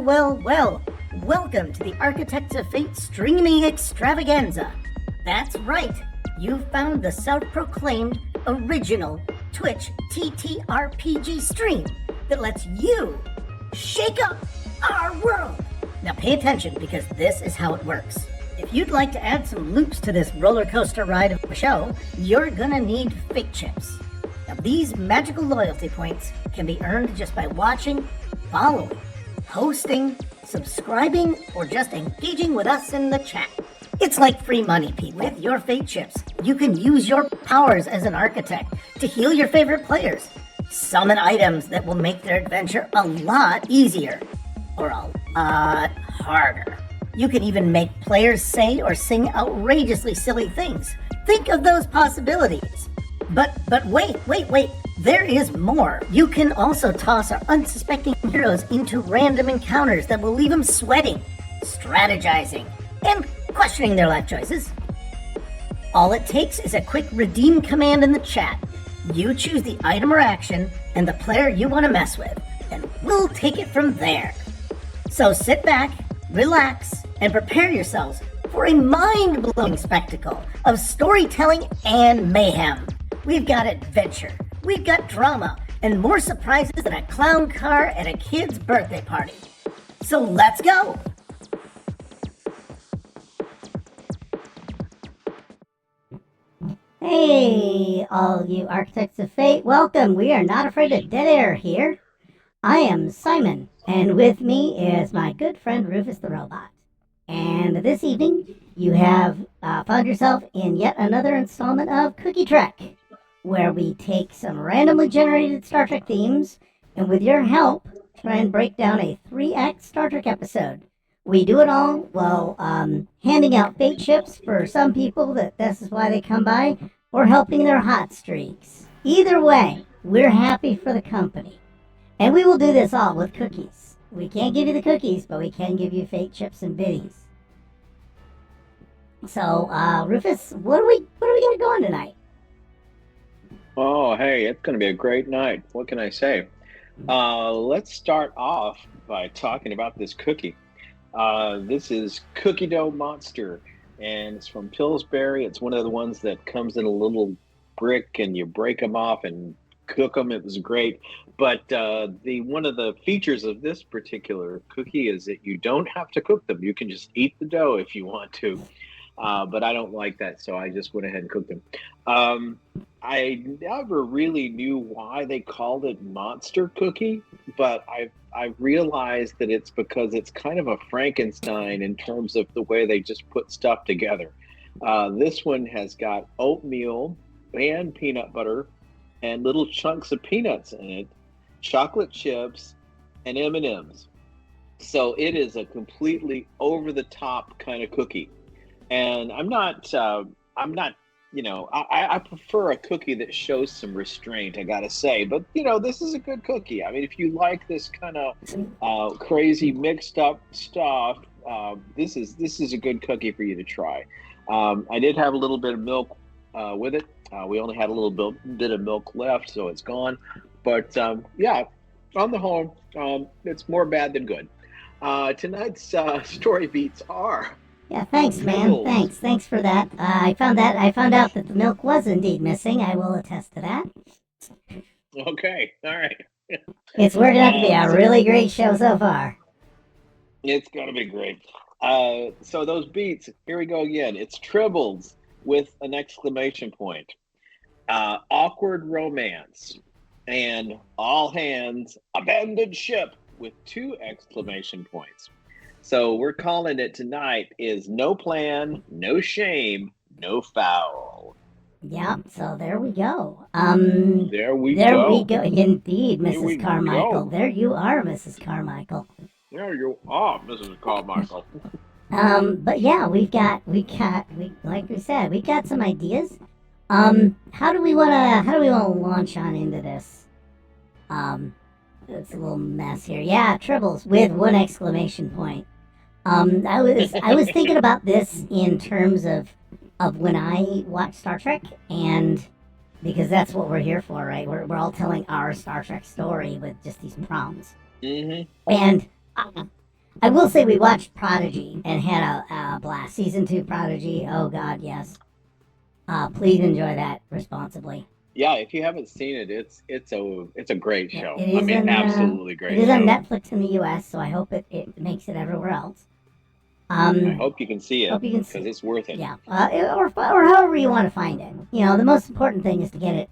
Well. Welcome to the Architects of Fate streaming extravaganza. That's right, you've found the self-proclaimed original Twitch TTRPG stream that lets you shake up our world. Now pay attention, because this is how it works. If you'd like to add some loops to this roller coaster ride of a show, you're gonna need fate chips. Now these magical loyalty points can be earned just by watching, following, hosting, subscribing, or just engaging with us in the chat. It's like free money, people. With your fate chips, you can use your powers as an architect to heal your favorite players, summon items that will make their adventure a lot easier, or a lot harder. You can even make players say or sing outrageously silly things. Think of those possibilities. But wait. There is more. You can also toss our unsuspecting heroes into random encounters that will leave them sweating, strategizing, and questioning their life choices. All it takes is a quick redeem command in the chat. You choose the item or action and the player you want to mess with, and we'll take it from there. So sit back, relax, and prepare yourselves for a mind-blowing spectacle of storytelling and mayhem. We've got adventure, we've got drama, and more surprises than a clown car at a kid's birthday party. So let's go! Hey, all you Architects of Fate, welcome. We are not afraid of dead air here. I am Simon, and with me is my good friend Rufus the Robot. And this evening, you have found yourself in yet another installment of Cookie Trek, where we take some randomly generated Star Trek themes, and with your help, try and break down a 3-act Star Trek episode. We do it all while handing out fate chips for some people that this is why they come by, or helping their hot streaks. Either way, we're happy for the company. And we will do this all with cookies. We can't give you the cookies, but we can give you fate chips and biddies. So, Rufus, what are we got going tonight? Oh, hey, it's going to be a great night. What can I say? Let's start off by talking about this cookie. This is Cookie Dough Monster, and it's from Pillsbury. It's one of the ones that comes in a little brick, and you break them off and cook them. It was great. But one of the features of this particular cookie is that you don't have to cook them. You can just eat the dough if you want to. But I don't like that, so I just went ahead and cooked them. I never really knew why they called it Monster Cookie, but I realized that it's because it's kind of a Frankenstein in terms of the way they just put stuff together. This one has got oatmeal and peanut butter and little chunks of peanuts in it, chocolate chips, and M&Ms. So it is a completely over-the-top kind of cookie. And I'm not, I prefer a cookie that shows some restraint, I gotta say. But, this is a good cookie. I mean, if you like this kind of crazy mixed up stuff, this is a good cookie for you to try. I did have a little bit of milk with it. We only had a little bit of milk left, so it's gone. But, yeah, on the whole, it's more bad than good. Tonight's story beats are... Yeah, thanks, man. Thanks for that. I found out that the milk was indeed missing. I will attest to that. Okay, all right. It's working out to be a really great show so far. It's gonna be great. So those beats, here we go again. It's Tribbles with an exclamation point. Awkward romance. And all hands abandoned ship with 2 exclamation points. So we're calling it tonight is No Plan, No Shame, No Foul. Yep, so there we go. There we go. Indeed, Mrs. Carmichael. There you are, Mrs. Carmichael. There you are, Mrs. Carmichael. But yeah, we like we said, we got some ideas. How do we wanna launch on into this? It's a little mess here. Yeah, Tribbles with 1 exclamation point. I was thinking about this in terms of when I watch Star Trek, and because that's what we're here for, right? We're all telling our Star Trek story with just these prompts. Mm-hmm. And I will say we watched Prodigy and had a blast. Season 2 Prodigy. Oh God, yes. Please enjoy that responsibly. Yeah, if you haven't seen it, it's a great Yeah, show. it I is mean, in absolutely it great is on show. Netflix in the U.S., so I hope it makes it everywhere else. I hope you can see it Hope you can because see. it's worth it. Yeah, or however you want to find it. You know, the most important thing is to get it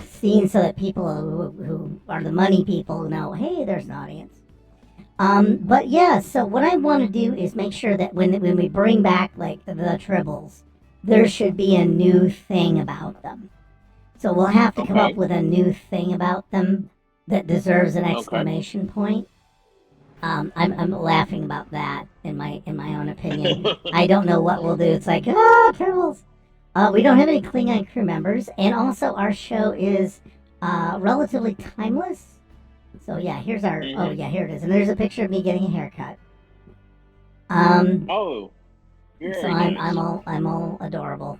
seen so that people who are the money people know, hey, there's an audience. But yeah, so what I want to do is make sure that when we bring back like the Tribbles, there should be a new thing about them. So we'll have to come up Okay. with a new thing about them that deserves an Okay. exclamation point. I'm laughing about that in my own opinion. I don't know what we'll do. It's like Tribbles. We don't have any Klingon crew members, and also our show is relatively timeless. So yeah, here's our. Oh Hmm. yeah, here it is, and there's a picture of me getting a haircut. Oh, So very nice. I'm all adorable.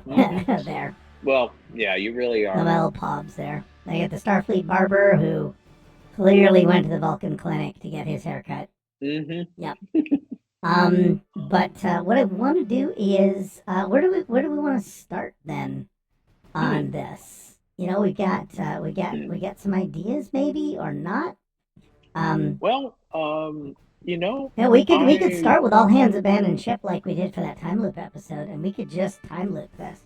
Hmm. There, Well, yeah, you really the are. little pubs there. I get the Starfleet barber who clearly went to the Vulcan clinic to get his haircut. Hmm. Yep. But what I want to do is, where do we want to start then on this? You know, we got some ideas maybe or not. Um, Well, you know, yeah, we could I start with all hands abandoned ship like we did for that time loop episode, and we could just time loop this.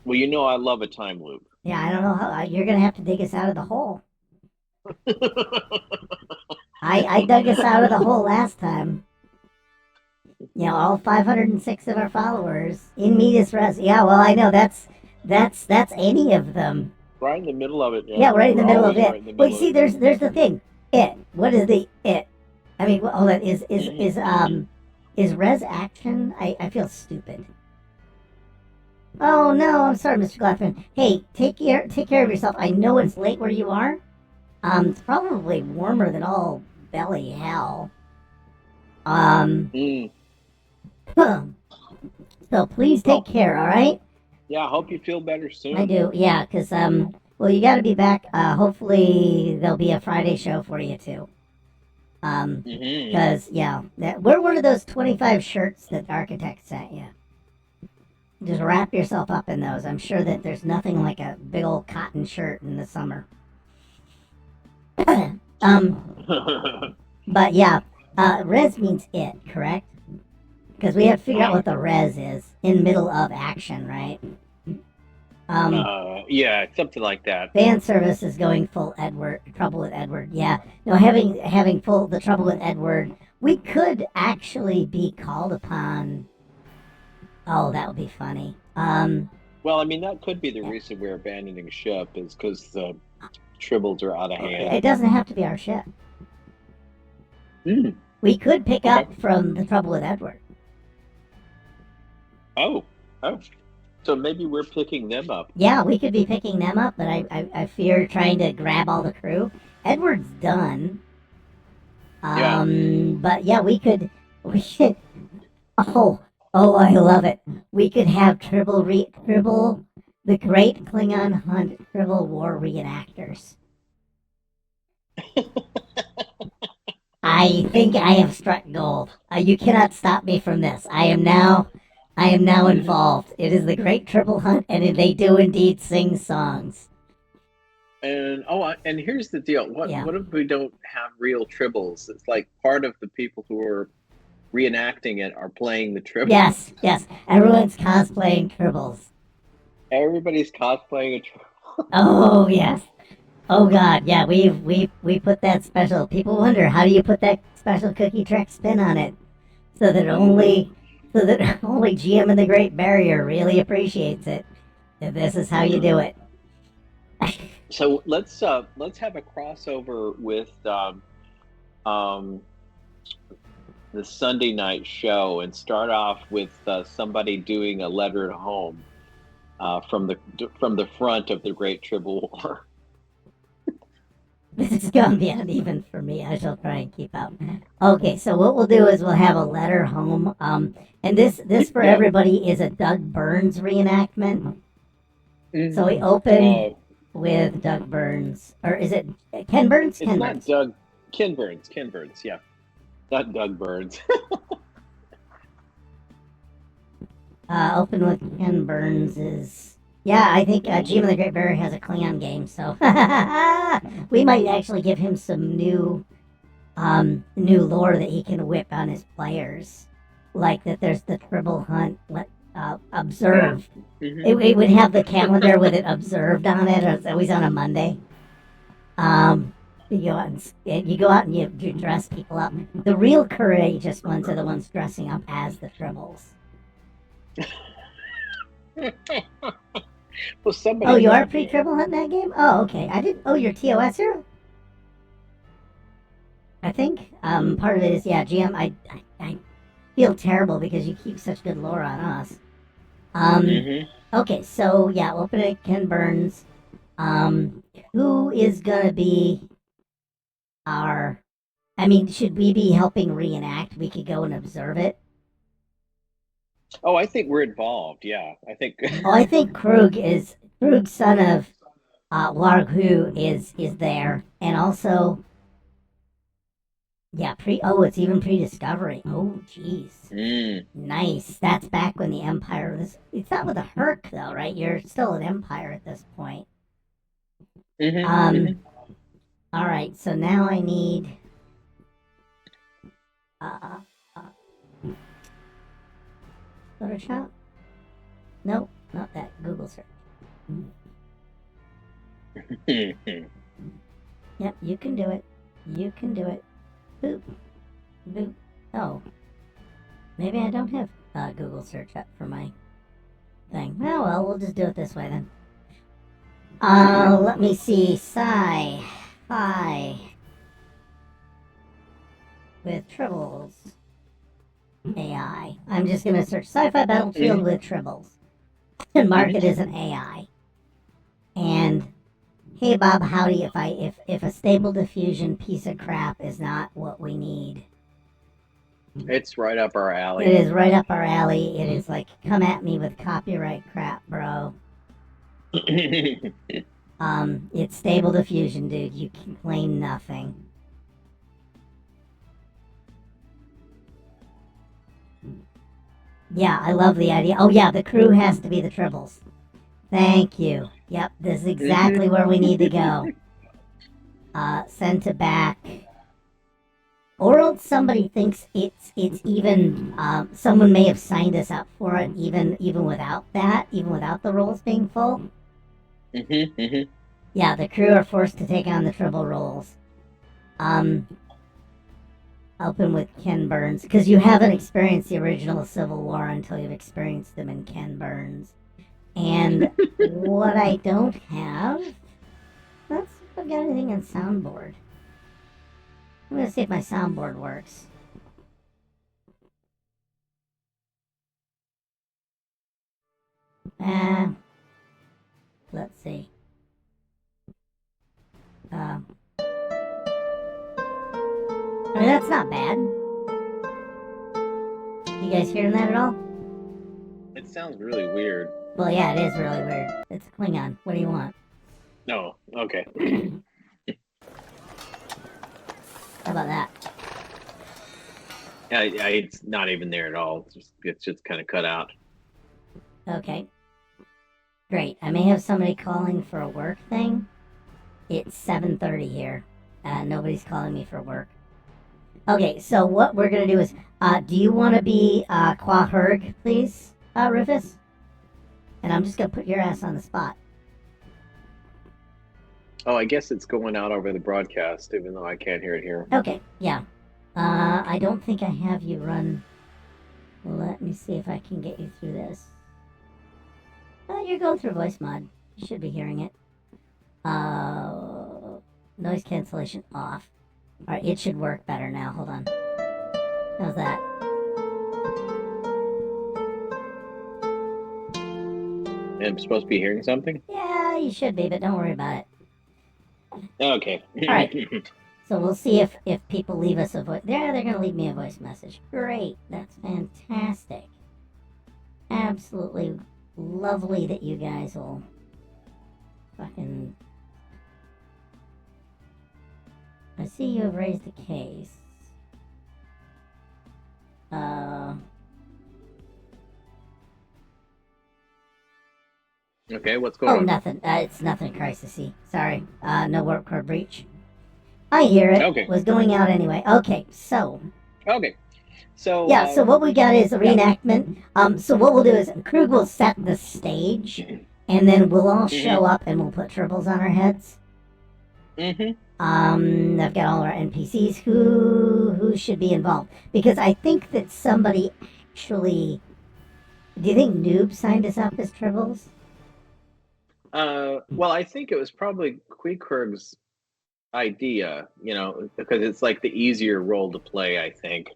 well, you know, I love a time loop. Yeah, I don't know how you're gonna have to dig us out of the hole. I dug us out of the hole last time. You know, all 506 of our followers in medias res. Yeah, well, I know that's any of them. Right in the middle of it. Yeah, Yeah, right in the we're middle of always it. right in the Well, you middle of see, it. there's the thing. It. What is the it? I mean, hold on. Hmm. Is res action? I feel stupid. Oh no, I'm sorry, Mr. Glassman. Hey, take care of yourself. I know it's late where you are. It's probably warmer than all belly hell. Um, Mm. so please take Well, care. All right. yeah, I hope you feel better I soon. do. Yeah, cause well, you got to be back. Hopefully there'll be a Friday show for you too. Hmm. Cause yeah, we're one of those 25 shirts that the architect sent you. Just wrap yourself up in those. I'm sure that there's nothing like a big old cotton shirt in the summer. But yeah, res means it, correct? Because we have to figure out what the res is in middle of action, right? Yeah, something like that. Fan service is going full Edward. Trouble with Edward. Yeah. No, having full the trouble with Edward. We could actually be called upon. Oh, that would be funny. Well, I mean, that could be the reason we're abandoning ship is because the tribbles are out of hand. It doesn't have to be our ship. Mm, We could pick okay. up from the trouble with Edward. Oh, oh. So maybe we're picking them up. Yeah, we could be picking them up, but I fear trying to grab all the crew. Edward's done. Yeah. But yeah, we should. Oh, oh, I love it. We could have Tribble, the Great Klingon Hunt Tribble War reenactors. I think I have struck gold. You cannot stop me from this. I am now Hmm. involved. It is the Great Tribble Hunt, and they do indeed sing songs. And here's the deal. Yeah. What if we don't have real tribbles? It's like part of the people who are reenacting it are playing the tribbles. Yes, yes. Everyone's cosplaying Tribbles. Everybody's cosplaying a tribble. Oh yes. Oh God, yeah. We put that special. People wonder how do you put that special cookie track spin on it, so that Hmm. so that only GM and the Great Barrier really appreciates it. That this is how you do it. So let's have a crossover with um, the Sunday night show and start off with somebody doing a letter at home from the front of the Great Tribble War. This is gonna be uneven for me. I shall try and keep up. Okay, so what we'll do is we'll have a letter home. And this for Yeah. everybody is a Doug Burns reenactment. So Mm. with Doug Burns. Or is it Ken Burns? It's Ken not Burns. Doug. Ken Burns. Ken Burns. Yeah, not Doug Burns. Open with Ken Burns is... Yeah, I think Gem of the Great Barrier has a Klingon game, so... we might actually give him some new lore that he can whip on his players. Like that there's the Tribble hunt, observe. It would have the calendar with it observed on it, or it's always on a Monday. You go out and you dress people up. The real courageous ones are the ones dressing up as the Tribbles. Well, somebody. Oh, you are pre-Tribble hunt in that game? Oh, okay. I didn't. Oh, you're TOS hero. I think part of it is GM. I feel terrible because you keep such good lore on us. Okay, so open it, Ken Burns. Who is gonna be our... I mean, should we be helping reenact? We could go and observe it. Oh, I think we're involved. Yeah, I think. I think Krug, son of Wargu, is there, and also it's even pre-discovery. Oh, jeez. Nice. That's back when the Empire was... It's not with a Herc, though, right? You're still an Empire at this point. All right, so now I need... Photoshop? Nope, not that. Google search. Yep, you can do it. You can do it. Boop. Boop. Oh. Maybe I don't have Google search up for my thing. Oh, well, we'll just do it this way then. Let me see. Sci-fi. With Tribbles. AI. I'm just going to search sci-fi battlefield with Tribbles. And mark it as an AI. And... Hey Bob, howdy. If a stable diffusion piece of crap is not what we need, it's right up our alley. It is right up our alley. It is like, come at me with copyright crap, bro. It's stable diffusion, dude. You can claim nothing. Yeah, I love the idea. Oh yeah, the crew has to be the Tribbles. Thank you. Yep, this is exactly where we need to go. Send to back. Or else somebody thinks it's even, someone may have signed us up for it even without that, even without the roles being full. Yeah, the crew are forced to take on the Tribble roles. Open with Ken Burns, because you haven't experienced the original Civil War until you've experienced them in Ken Burns. And what I don't have... Let's see if I've got anything on soundboard. I'm going to see if my soundboard works. Let's see. I mean, that's not bad. You guys hearing that at all? It sounds really weird. Well, yeah, it is really weird. It's Klingon. What do you want? No. Okay. How about that? Yeah, it's not even there at all. It's just kind of cut out. Okay. Great. I may have somebody calling for a work thing. It's 7:30 here. Nobody's calling me for work. Okay, so what we're going to do is, do you want to be Quahurg, please, Rufus? And I'm just going to put your ass on the spot. Oh, I guess it's going out over the broadcast, even though I can't hear it here. Okay, yeah. I don't think I have you run... Let me see if I can get you through this. You're going through voice mod. You should be hearing it. Noise cancellation off. Alright, it should work better now. Hold on. How's that? I'm supposed to be hearing something? Yeah, you should be, but don't worry about it. Okay. Alright. So we'll see if people leave us a voice. Yeah, they're going to leave me a voice message. Great. That's fantastic. Absolutely lovely that you guys will fucking see you have raised a case. Okay, what's going on? Oh, nothing. It's nothing crisisy. Sorry. No warp core breach. I hear it. Okay. Was going out anyway. Okay, so. Okay. So Yeah, so what we got is a reenactment. So what we'll do is Krug will set the stage, and then we'll all show up and we'll put tribbles on our heads. I've got all our NPCs who should be involved. Because I think that somebody actually... Do you think Noob signed us up as tribbles? Well, I think it was probably Queequeg's idea, because it's like the easier role to play, I think.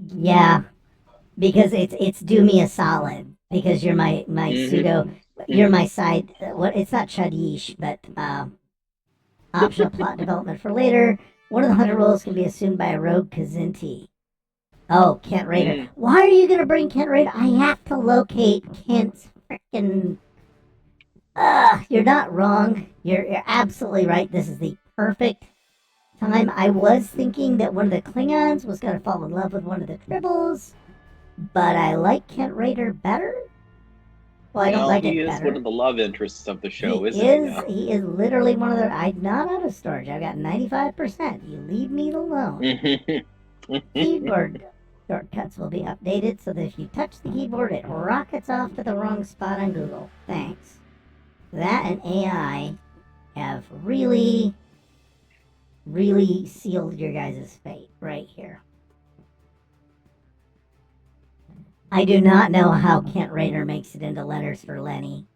Yeah. Because it's do me a solid. Because you're my pseudo... You're my side... It's not Chadish, but... optional plot development for later. One of the hunter roles can be assumed by a rogue Kazinti. Oh, Kent Raider. Why are you going to bring Kent Raider? I have to locate Kent's frickin'... You're not wrong. You're absolutely right. This is the perfect time. I was thinking that one of the Klingons was going to fall in love with one of the Tribbles, but I like Kent Raider better. Well, I don't like it better. He is one of the love interests of the show, isn't he? He is literally one of the... I'm not out of storage. I've got 95%. You leave me alone. Keyboard shortcuts will be updated so that if you touch the keyboard, it rockets off to the wrong spot on Google. Thanks. That and AI have really, really sealed your guys' fate right here. I do not know how Kent Raider makes it into letters for Lenny.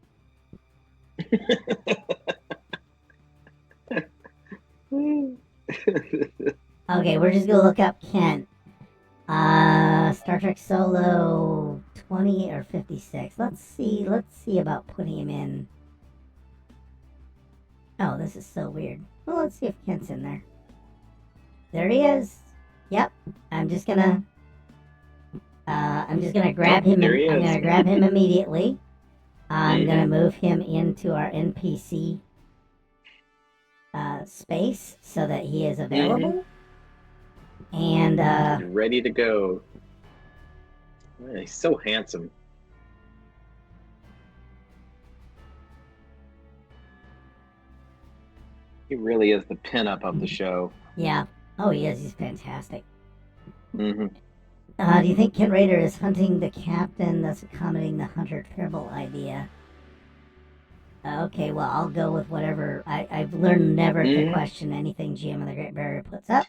Okay, we're just gonna look up Kent. Star Trek Solo 20 or 56. Let's see about putting him in. Oh, this is so weird. Well, let's see if Kent's in there. There he is. Yep. I'm just gonna grab him. I'm gonna grab him immediately. I'm gonna move him into our NPC space so that he is available. And ready to go. Man, he's so handsome. He really is the pinup of the show. Yeah. Oh, he is. He's fantastic. Mm-hmm. Do you think Kent Raider is hunting the captain that's accommodating the hunter tribble idea? Okay, well, I'll go with whatever. I've learned never to question anything GM of the Great Barrier puts up.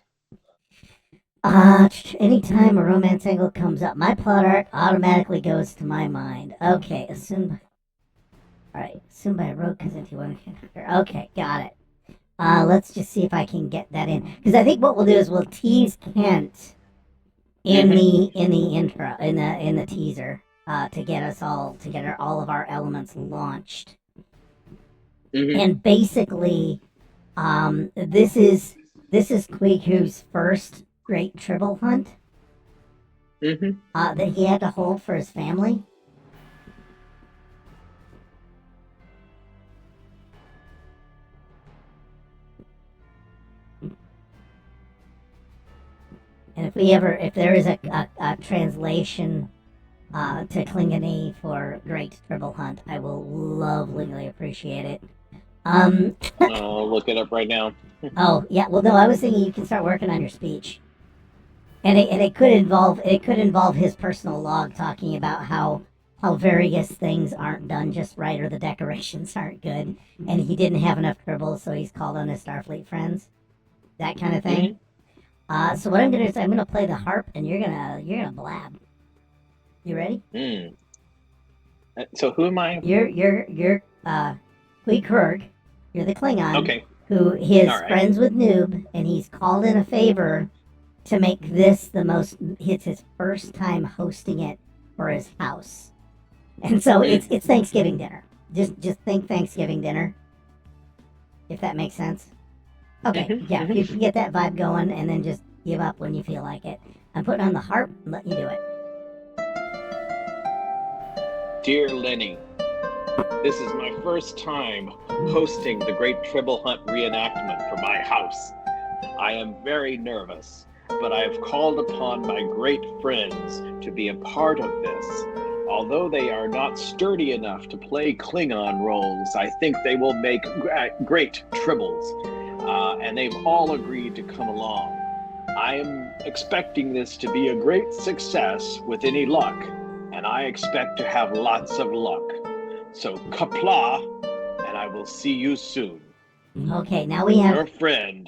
Anytime a romance angle comes up, my plot arc automatically goes to my mind. Okay, assumed by a rogue Kazinti one. Okay, got it. Let's just see if I can get that in. Because I think what we'll do is we'll tease Kent in the intro, in the teaser, to get us all all of our elements launched. And basically, this is Queequeg's first great tribble hunt that he had to hold for his family. And if there is a translation to Klingony for Great Tribble Hunt, I will lovingly appreciate it. I'll look it up right now. Oh yeah, well no, I was thinking you can start working on your speech, and it could involve his personal log talking about how various things aren't done just right or the decorations aren't good, and he didn't have enough tribbles, so he's called on his Starfleet friends, that kind of thing. So what I'm gonna do is I'm gonna play the harp, and you're gonna blab. You ready? So who am I? You're Queequeg. You're the Klingon. Okay. Who is friends with Noob, and he's called in a favor to make this it's his first time hosting it for his house. And so it's Thanksgiving dinner. Just think Thanksgiving dinner. If that makes sense. Okay, yeah, you can get that vibe going and then just give up when you feel like it. I'm putting on the harp and letting you do it. Dear Lenny, This is my first time hosting the Great Tribble Hunt reenactment for my house. I am very nervous, but I have called upon my great friends to be a part of this. Although they are not sturdy enough to play Klingon roles, I think they will make great Tribbles, and they've all agreed to come along. I am expecting this to be a great success with any luck, and I expect to have lots of luck. So kapla, and I will see you soon. Okay, now we have... Your friend,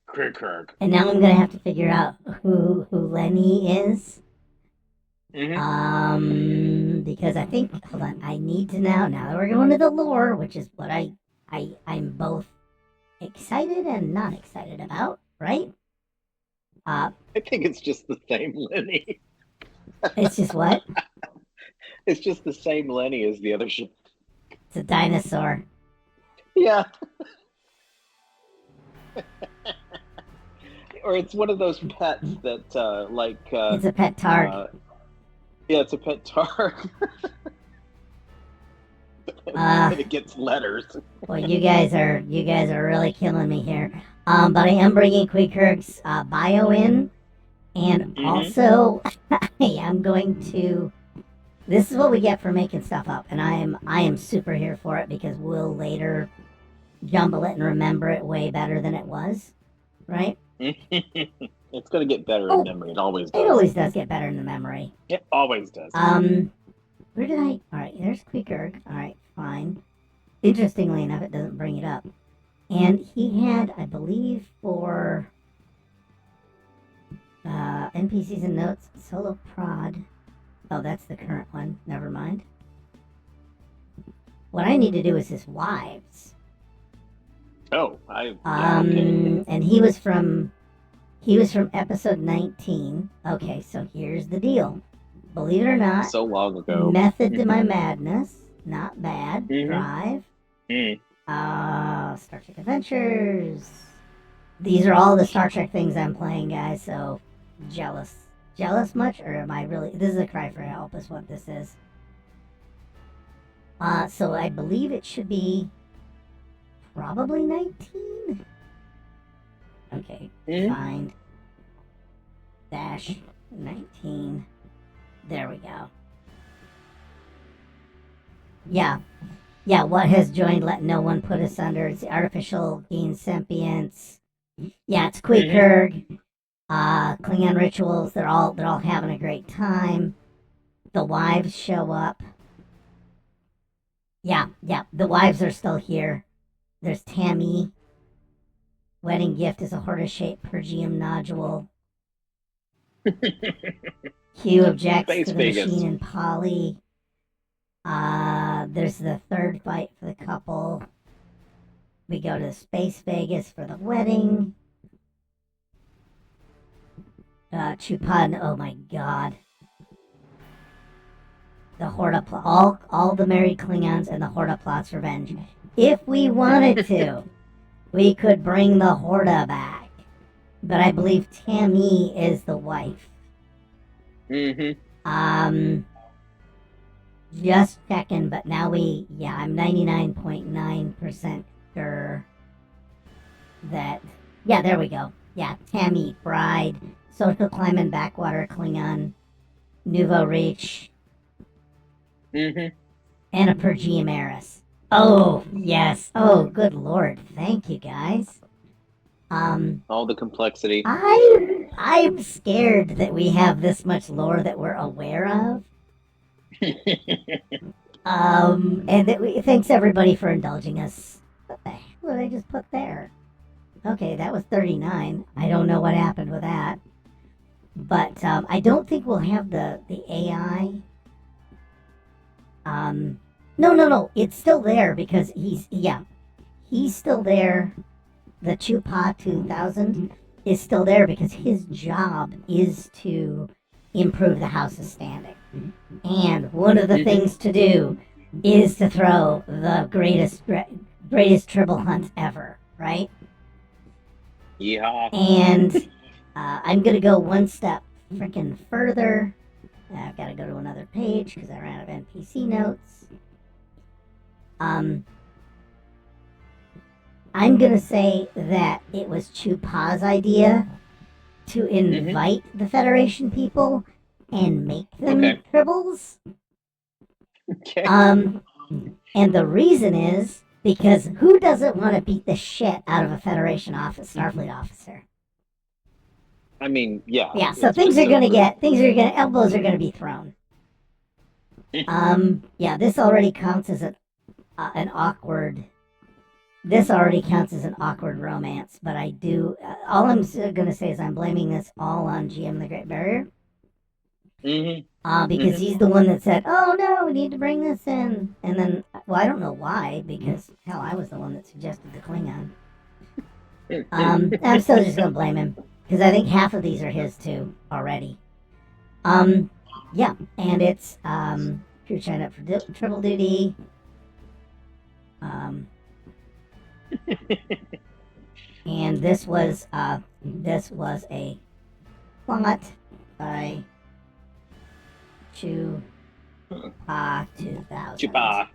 Kirk. And now I'm gonna have to figure out who Lenny is. Because I think... Hold on, I need to now that we're going to the lore, which is what I'm both excited and not excited about, right? I think it's just the same Lenny. It's just what? It's just the same Lenny as the other ship. It's a dinosaur. Yeah. Or it's one of those pets that, it's a pet targ. Yeah, it's a pet targ. And it gets letters. Well, you guys are really killing me here. But I am bringing Queekerk's bio in, and also I am going to. This is what we get for making stuff up, and I am super here for it because we'll later jumble it and remember it way better than it was, right? It's gonna get better in memory. It always does. It always does get better in the memory. It always does. Where did I? All right, there's Queekerk. All right, fine. Interestingly enough, it doesn't bring it up. And he had, I believe, for NPCs and notes, solo prod. Oh, that's the current one. Never mind. What I need to do is his wives. Oh, okay. And he was from episode 19. Okay, so here's the deal. Believe it or not, so long ago. Method to my madness. Not bad. Drive. Star Trek Adventures. These are all the Star Trek things I'm playing, guys, so jealous. Jealous much, or am I really... This is a cry for help is what this is. So I believe it should be probably 19? Okay, find dash 19. There we go. Yeah, what has joined, let no one put us under. It's the artificial gain sentience. Yeah, it's Queekerk. Klingon rituals, they're all having a great time. The wives show up. Yeah, the wives are still here. There's Tammy. Wedding gift is a hortus-shaped Pergium nodule. Q objects to the machine and Polly. There's the third fight for the couple. We go to Space Vegas for the wedding. Chupan, oh my god. The Horta plot, all the married Klingons and the Horta plots revenge. If we wanted to, we could bring the Horta back. But I believe Tammy is the wife. Just checking, but now I'm 99.9% sure that, there we go. Yeah, Tammy, bride, social climate, backwater Klingon, nouveau riche, and a Pergium heiress. Oh, yes. Oh, good lord. Thank you, guys. All the complexity. I'm scared that we have this much lore that we're aware of. And that thanks everybody for indulging us. What the hell did I just put there? Okay, that was 39. I don't know what happened with that. But I don't think we'll have the AI. No. It's still there because he's still there. The Chupa 2000 is still there because his job is to improve the house's standing. And one of the things to do is to throw the greatest Tribble hunt ever, right? Yeah. And I'm going to go one step freaking further. I've got to go to another page because I ran out of NPC notes. I'm gonna say that it was Chupa's idea to invite the Federation people and make them Tribbles. Okay. And the reason is because who doesn't want to beat the shit out of a Federation Starfleet officer? I mean, yeah. Yeah, so elbows are gonna be thrown. Yeah, this already counts as an awkward. This already counts as an awkward romance, but I do. All I'm gonna say is I'm blaming this all on GM the Great Barrier. Because he's the one that said, "Oh no, we need to bring this in," and then, well, I don't know why, because hell, I was the one that suggested the Klingon. I'm still just gonna blame him because I think half of these are his too already. Yeah, and it's if you're trying up for triple duty. And this was a plot by Chupa 2000. Chupa.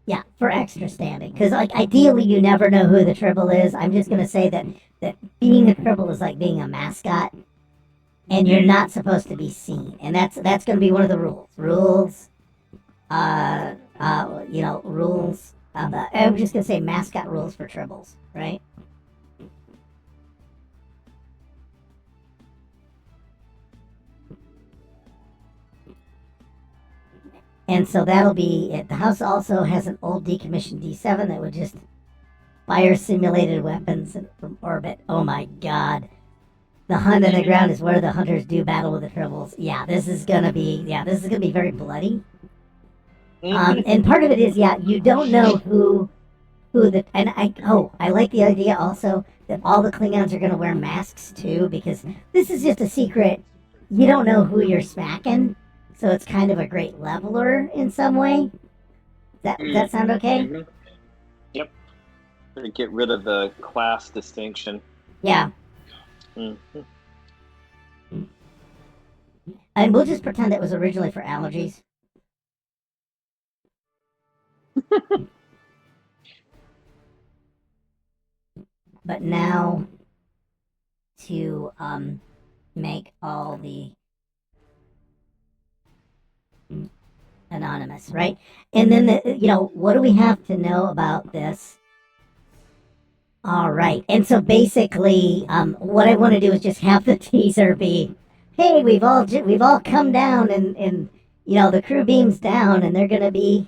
Yeah, for extra standing, because like ideally you never know who the Tribble is. I'm just gonna say that being a Tribble is like being a mascot, and you're not supposed to be seen, and that's gonna be one of the rules. Rules. Rules. I'm just gonna say mascot rules for Tribbles, right? And so that'll be it. The house also has an old decommissioned D7 that would just fire simulated weapons from orbit. Oh my god. The hunt on the ground is where the hunters do battle with the Tribbles. Yeah, this is gonna be very bloody. And part of it is, you don't know who I like the idea also that all the Klingons are gonna wear masks too, because this is just a secret. You don't know who you're smacking. So it's kind of a great leveler in some way. Does that sound okay? Yep. Get rid of the class distinction. Yeah. And we'll just pretend it was originally for allergies. But now to make all the anonymous, right? And then what do we have to know about this? All right, and so basically, what I want to do is just have the teaser be, "Hey, we've all come down, and the crew beams down, and they're gonna be,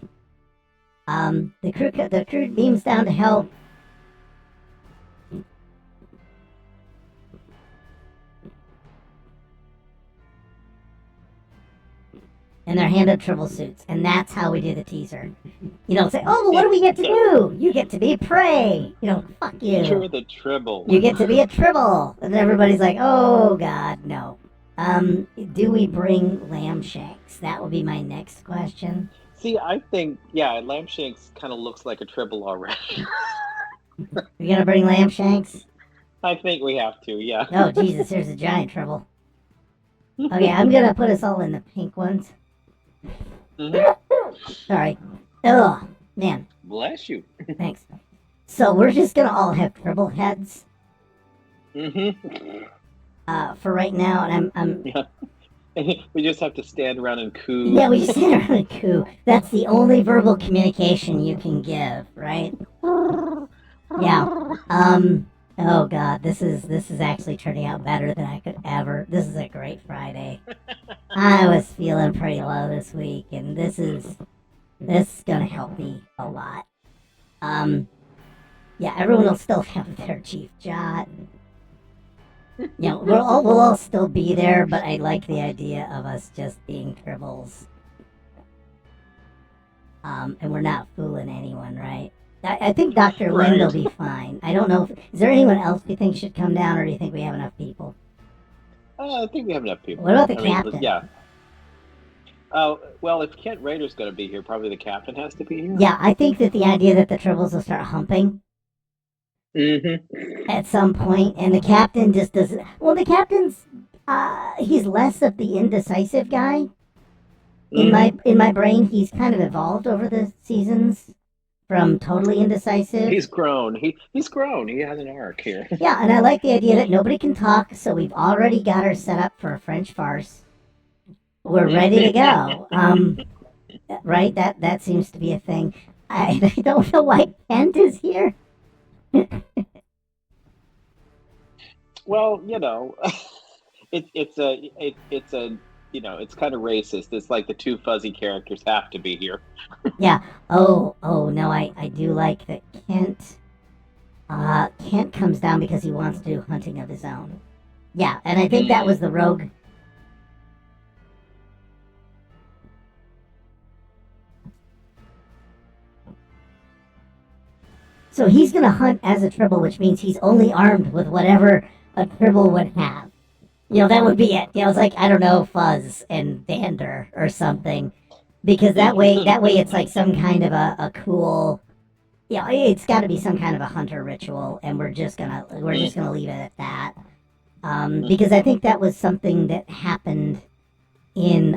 the crew beams down to help." And they're handed Tribble suits, and that's how we do the teaser. Say, "Oh, well, what do we get to do? You get to be prey. Fuck you. You're the Tribble. You get to be a Tribble." And then everybody's like, "Oh God, no." Do we bring lamb shanks? That will be my next question. See, I think lamb shanks kind of looks like a Tribble already. You're gonna bring lamb shanks? I think we have to. Yeah. Oh Jesus, there's a giant Tribble. Okay, I'm gonna put us all in the pink ones. Sorry. Oh, man. Bless you. Thanks. So we're just gonna all have Tribble heads. For right now, and I'm Yeah. We just have to stand around and coo. Yeah, we just stand around and coo. That's the only verbal communication you can give, right? Yeah. Oh God, this is actually turning out better than I could ever. This is a great Friday. I was feeling pretty low this week, and this is gonna help me a lot. Yeah, everyone will still have their chief jot. We'll all still be there, but I like the idea of us just being Tribbles. And we're not fooling anyone, right? I think Dr. Lind will be fine. I don't know. Is there anyone else you think should come down, or do you think we have enough people? I think we have enough people. What about the captain? Yeah. Well, if Kent Rader's going to be here, probably the captain has to be here. Yeah, I think that the idea that the Tribbles will start humping at some point, and the captain just doesn't. Well, the captain's He's less of the indecisive guy. Mhm. In my brain, he's kind of evolved over the seasons from totally indecisive. He's grown. He's grown. He has an arc here. Yeah, and I like the idea that nobody can talk, so we've already got her set up for a French farce. We're ready to go. Right? That seems to be a thing. I don't know why Kent is here. Well, it's a it's kind of racist. It's like the two fuzzy characters have to be here. Yeah. Oh no, I do like that Kent. Kent comes down because he wants to do hunting of his own. Yeah, and I think that was the rogue. So he's gonna hunt as a Tribble, which means he's only armed with whatever a Tribble would have. That would be it. It's like, I don't know, fuzz and dander or something. Because that way it's like some kind of a cool, it's got to be some kind of a hunter ritual, and we're just gonna leave it at that. Because I think that was something that happened in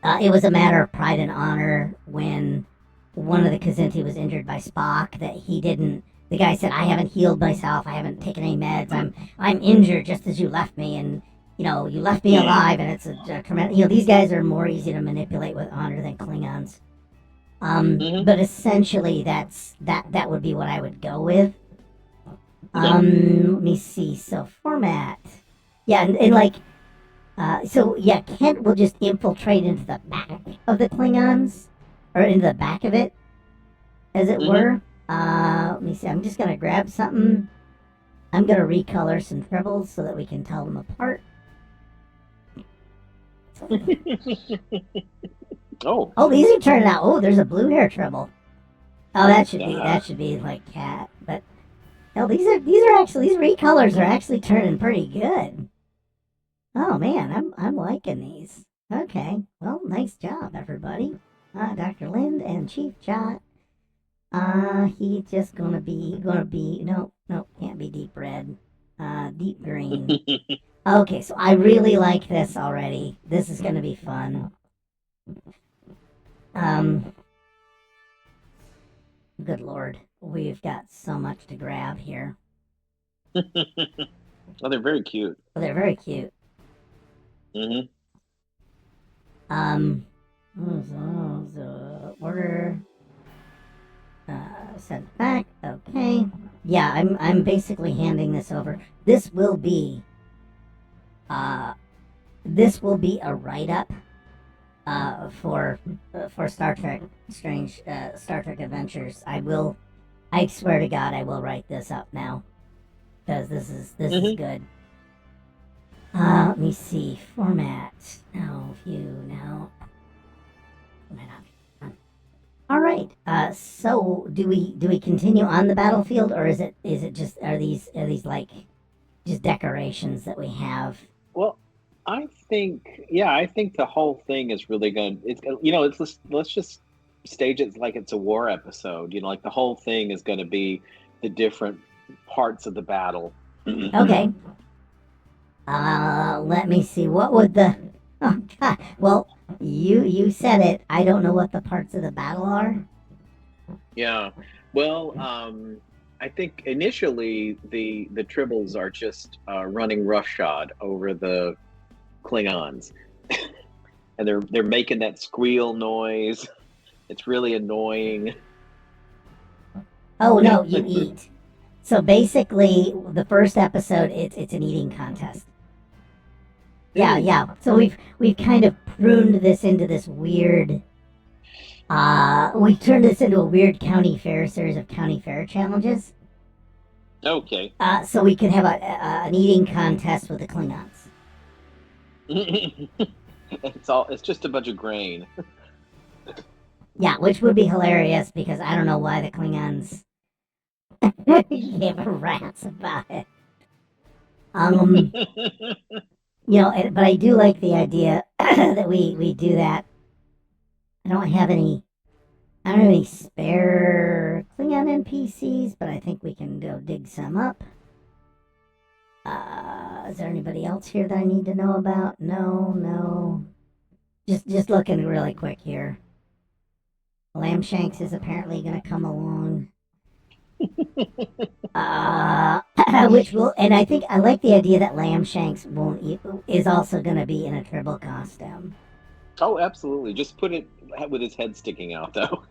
it was a matter of pride and honor when one of the Kazinti was injured by Spock. That he didn't. The guy said, "I haven't healed myself. I haven't taken any meds. I'm injured just as you left me, and you left me alive." And it's a tremendous. These guys are more easy to manipulate with honor than Klingons. But essentially, that would be what I would go with. Let me see. So format, yeah, and like, so yeah, Kent will just infiltrate into the back of the Klingons, or into the back of it, as it were. Let me see. I'm just gonna grab something. I'm gonna recolor some Tribbles so that we can tell them apart. Oh, these are turning out. Oh, there's a blue hair Tribble. Oh, that should be like cat. But hell, these are actually, these recolors are actually turning pretty good. Oh man, I'm liking these. Okay, well, nice job, everybody. Dr. Lind and Chief Jot. He's just gonna be no, can't be deep red. Deep green. Okay, so I really like this already. This is gonna be fun. Good lord, we've got so much to grab here. Oh, they're very cute. Oh, they're very cute. Order. Sent back. Okay. Yeah, I'm basically handing this over. This will be a write up for Star Trek Star Trek Adventures. I swear to God, I will write this up now because this is good. Let me see format. View now. All right. So do we continue on the battlefield, or is it just are these like just decorations that we have? Well, I think the whole thing is really good. Let's just stage it like it's a war episode. Like the whole thing is going to be the different parts of the battle. Okay. Let me see. What would the? Oh God. Well, you said it. I don't know what the parts of the battle are. Yeah. Well, I think initially the Tribbles are just running roughshod over the Klingons, and they're making that squeal noise. It's really annoying. Oh no, you eat. So basically, the first episode, it's an eating contest. Yeah. So we've kind of pruned this into this weird. We turned this into a weird county fair series of county fair challenges. Okay. So we could have an eating contest with the Klingons. It's just a bunch of grain. Yeah, which would be hilarious because I don't know why the Klingons gave a rat's about it. But I do like the idea that we do that. I don't have any spare Klingon NPCs, but I think we can go dig some up. Is there anybody else here that I need to know about? No. Just looking really quick here. Lambshanks is apparently going to come along. Which will, and I think I like the idea that Lambshanks is also going to be in a Tribble costume. Oh, absolutely. Just put it with his head sticking out, though.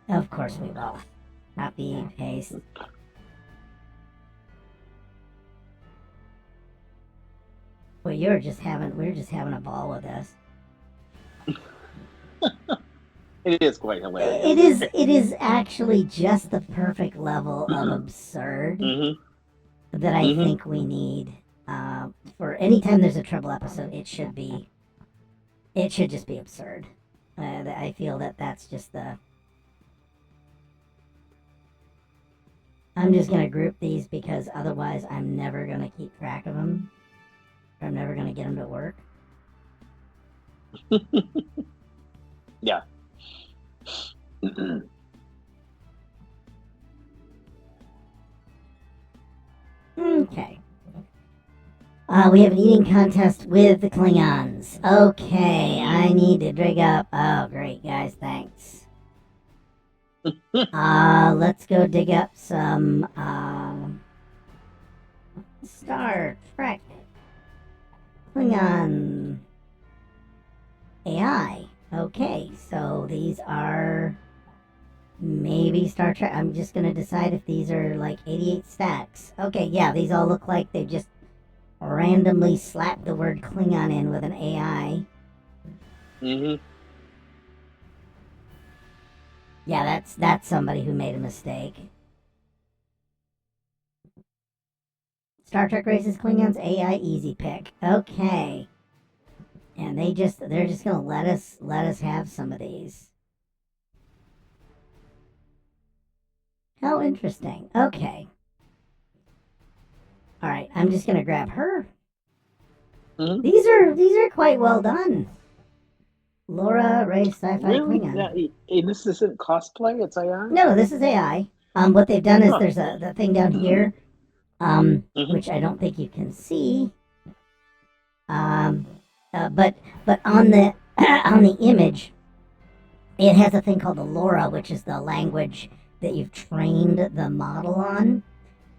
Of course we will. Copy, paste. Well, we're just having a ball with this. It is quite hilarious. It is actually just the perfect level of absurd that I think we need. For any time there's a Tribble episode, it should just be absurd. I feel that's just the. I'm just gonna group these because otherwise I'm never gonna keep track of them. I'm never gonna get them to work. Yeah. Okay. We have an eating contest with the Klingons. Okay, I need to dig up. Oh, great, guys, thanks. Let's go dig up some Star Trek Klingon AI. Okay, so these are maybe Star Trek. I'm just gonna decide if these are like 88 stacks. Okay, yeah, these all look like they just randomly slapped the word Klingon in with an AI. Yeah, that's somebody who made a mistake. Star Trek races Klingons AI easy pick. Okay. And they're just gonna let us have some of these. How interesting. Okay. All right, I'm just gonna grab her. These are quite well done. Laura, Ray, Sci-Fi, really? Klingon. This isn't cosplay. It's AI. No, this is AI. What they've done is there's the thing down here, which I don't think you can see. But on the on the image, it has a thing called the LoRa, which is the language that you've trained the model on.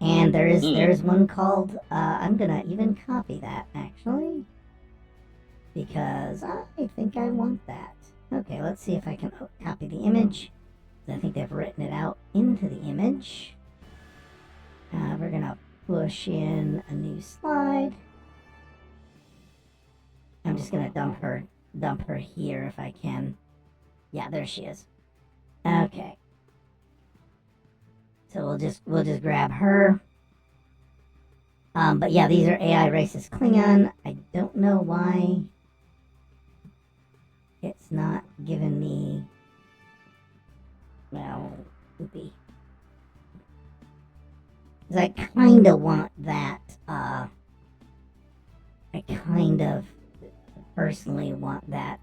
And there's one called I'm gonna even copy that actually, because I think I want that. Okay, let's see if I can copy the image. I think they've written it out into the image. We're gonna push in a new slide. I'm just gonna dump her here if I can. Yeah, there she is. Okay. So we'll just grab her. But yeah, these are AI racist Klingon. I don't know why it's not giving me, well, poopy. Because I kind of want that, I kind of personally want that,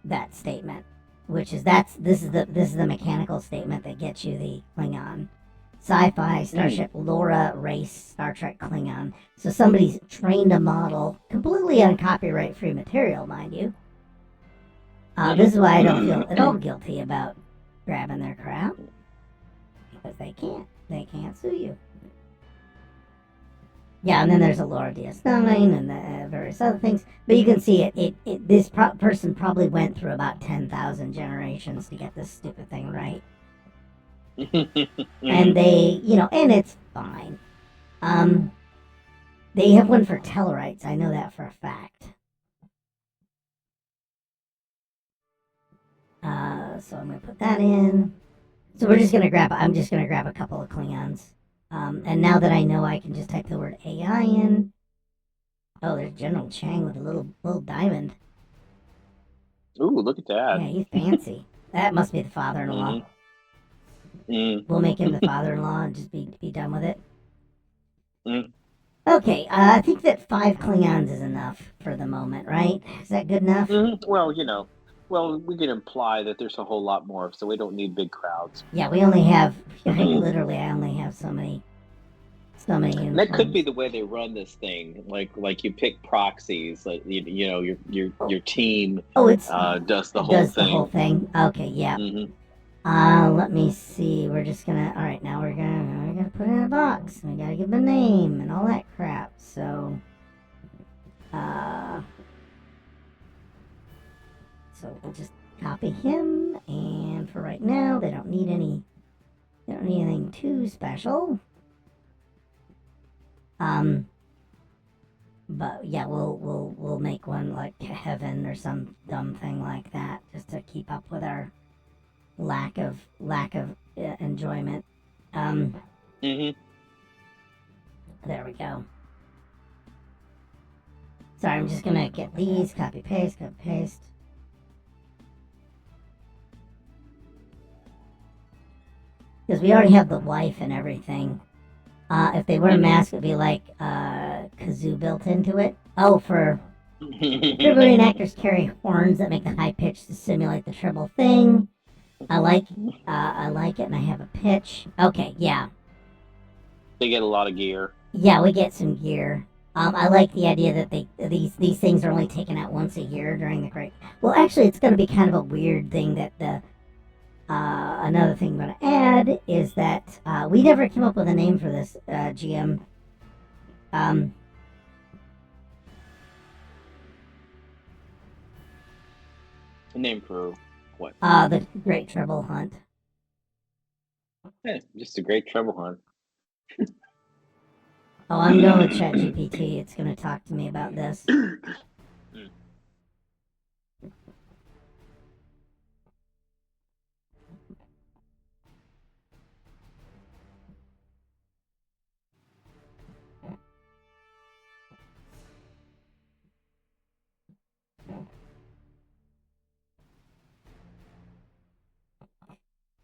that statement, which is this is the mechanical statement that gets you the Klingon. Sci-fi, Starship, Laura, race, Star Trek, Klingon. So somebody's trained a model, completely on copyright-free material, mind you. This is why I don't feel at all guilty about grabbing their crap. Because they can't sue you. Yeah, and then there's a Laura DS9 and the various other things. But you can see this person probably went through about 10,000 generations to get this stupid thing right. And they, and it's fine. They have one for Tellarites. I know that for a fact. So I'm gonna put that in. So I'm just gonna grab a couple of Klingons. And now that I know I can just type the word AI in. Oh, there's General Chang with a little diamond. Ooh, look at that. Yeah, he's fancy. That must be the father-in-law. We'll make him the father-in-law and just be done with it. Okay, I think that 5 Klingons is enough for the moment, right? Is that good enough? Well, Well, we can imply that there's a whole lot more, so we don't need big crowds. Yeah, we only have, literally, I only have so many And that could be uniforms. the way they run this thing. Like you pick proxies, like you know your team Oh, does the it whole does the whole thing. thing. Okay, yeah. Hmm. Let me see. We're just gonna. All right, now we're gonna put it in a box. We gotta give him a name and all that crap. So, uh, so we'll just copy him. And for right now, they don't need any. They don't need anything too special. But yeah, we'll make one like heaven or some dumb thing like that, just to keep up with our lack of enjoyment. Um, Hmm. there we go. Sorry, I'm just gonna get these, copy paste, copy paste. Because we already have the wife and everything. If they were masked, it'd be like kazoo built into it. Oh, for Tribble actors carry horns that make the high pitch to simulate the treble thing. I like it, and I have a pitch. Okay, yeah. They get a lot of gear. Yeah, we get some gear. I like the idea that these things are only taken out once a year during the Great. Well, actually, it's going to be kind of a weird thing that the another thing I'm going to add is that we never came up with a name for this GM. Um, A name for what? the Great Treble Hunt. Just a great treble hunt. Oh, I'm going with ChatGPT. It's going to talk to me about this.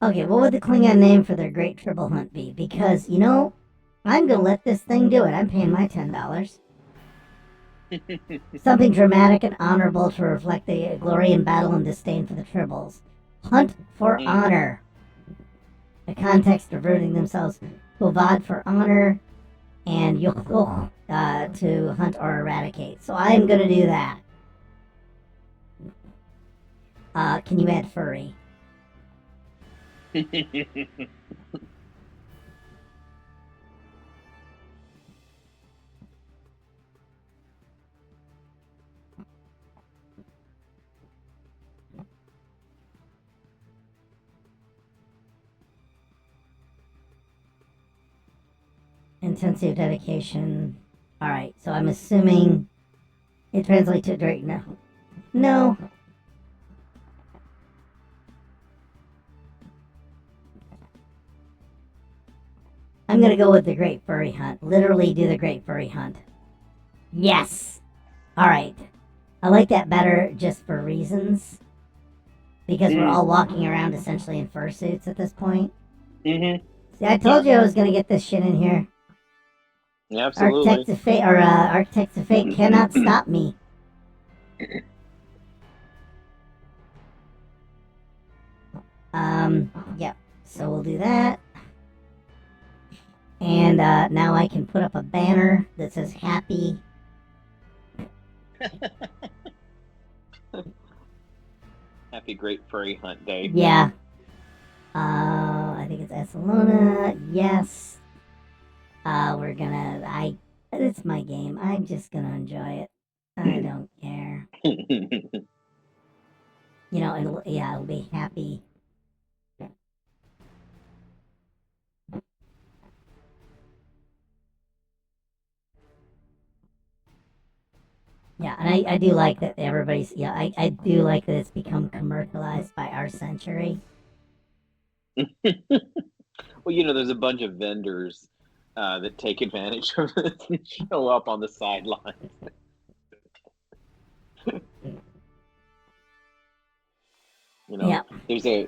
Okay, what would the Klingon name for their Great Triple Hunt be? Because, I'm gonna let this thing do it. I'm paying my $10. Something dramatic and honorable to reflect the glory in battle and disdain for the Tribbles. Hunt for honor. The context of rooting themselves Bovad for honor and Yoch to hunt or eradicate. So I'm gonna do that. Can you add furry? Intensity of dedication. Alright, so I'm assuming it translates to direct. No. No. I'm gonna go with the Great Furry Hunt. Literally do the Great Furry Hunt. Yes! Alright. I like that better just for reasons. Because we're all walking around essentially in fursuits at this point. Mm-hmm. See, I told you I was gonna get this shit in here. Absolutely. Architects of Fate cannot stop me. Yep. So we'll do that. And now I can put up a banner that says happy. Happy Great Furry Hunt Day. Yeah. I think it's Barcelona. Yes. It's my game. I'm just gonna enjoy it. I don't care. It'll be happy. Yeah, and I do like that everybody's, I do like that it's become commercialized by our century. Well, there's a bunch of vendors that take advantage of this and show up on the sidelines. Yeah. There's a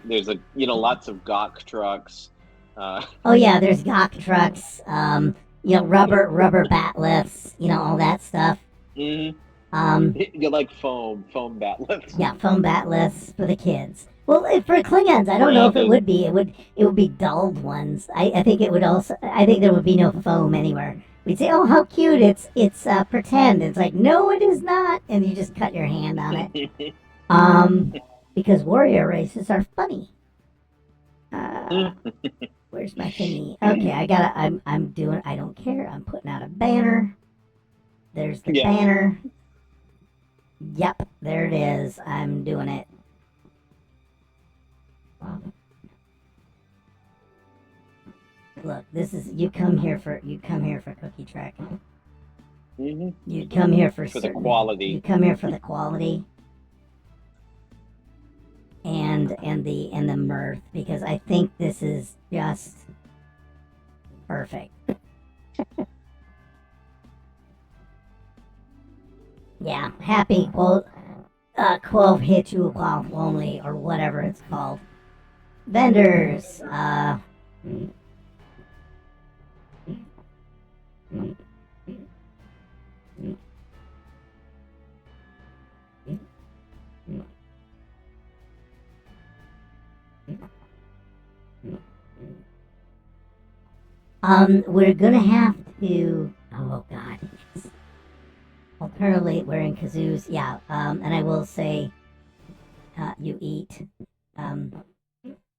lots of gawk trucks. Oh yeah, there's gawk trucks. Rubber bat lifts. All that stuff. Mm-hmm. You like foam batlets. Yeah, foam batlets for the kids. Well, for Klingons, I don't know if it Branding. would be. It would be dulled ones. I think it would also. I think there would be no foam anywhere. We'd say, "Oh, how cute! It's pretend." It's like, no, it is not, and you just cut your hand on it. Um, because warrior races are funny. Where's my thingy? Okay, I gotta. I'm doing. I don't care. I'm putting out a banner. There's the Yeah. banner. Yep, there it is. I'm doing it. Look, this is you come here for Cookie Trek. Hmm. You come here for the certain, quality. You come here for the quality and the mirth because I think this is just perfect. Yeah, happy quote hit you off lonely or whatever it's called. Vendors, we're gonna have to. Oh God. Yes. Alternatively, we're in kazoos. Yeah. And I will say, you eat.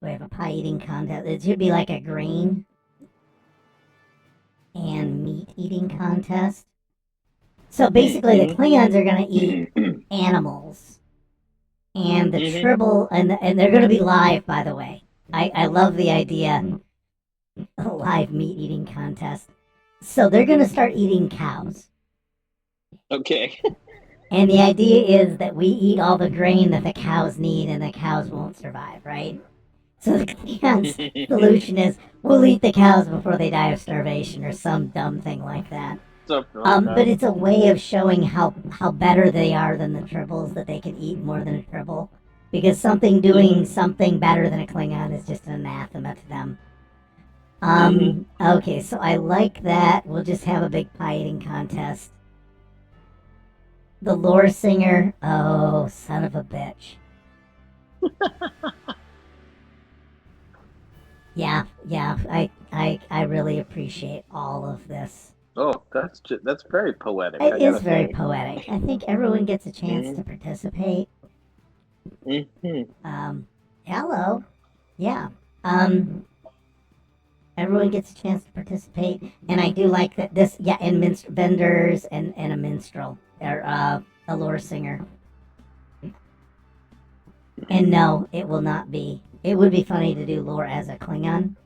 We have a pie eating contest. It should be like a grain and meat eating contest. So basically, the Klingons are gonna eat animals, and the Tribble, and they're gonna be live. By the way, I love the idea. A live meat eating contest. So they're gonna start eating cows. Okay. And the idea is that we eat all the grain that the cows need and the cows won't survive, right? So the Klingons' solution is we'll eat the cows before they die of starvation or some dumb thing like that. Something like that. But it's a way of showing how better they are than the Tribbles, that they can eat more than a Tribble. Because something doing something better than a Klingon is just an anathema to them. Okay, so I like that. We'll just have a big pie eating contest. The lore singer, oh, son of a bitch. Yeah, I really appreciate all of this. Oh, that's very poetic. It is very poetic. I think everyone gets a chance to participate. Hello. Yeah. Everyone gets a chance to participate, and I do like that this, yeah, and vendors and a minstrel, or a lore singer. And no, it will not be. It would be funny to do lore as a Klingon.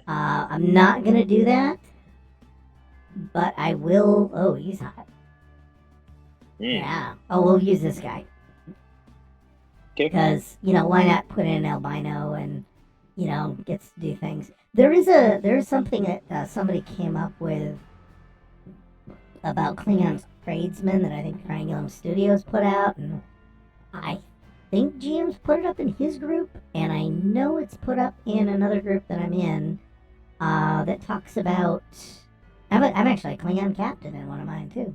I'm not gonna do that, but I will. Oh, he's hot. Yeah. Oh, we'll use this guy. Because, why not put in an albino and, gets to do things. There's something that somebody came up with about Klingons tradesmen that I think Triangulum Studios put out, and I think GM's put it up in his group, and I know it's put up in another group that I'm in, that talks about. I'm actually a Klingon captain in one of mine too.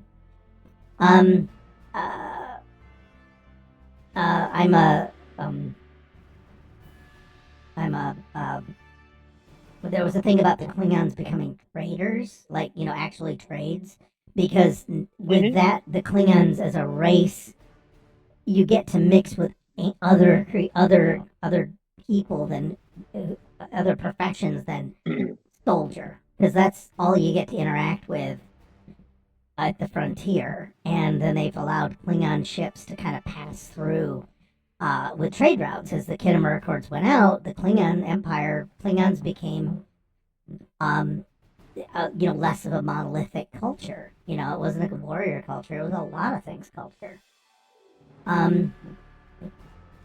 There was a thing about the Klingons becoming traders, like, actually trades, because with that, the Klingons as a race, you get to mix with other people than other professions than soldier, because that's all you get to interact with at the frontier. And then they've allowed Klingon ships to kind of pass through with trade routes. As the Khitomer Accords went out, the Klingons became less of a monolithic culture. It wasn't a warrior culture, it was a lot of things culture.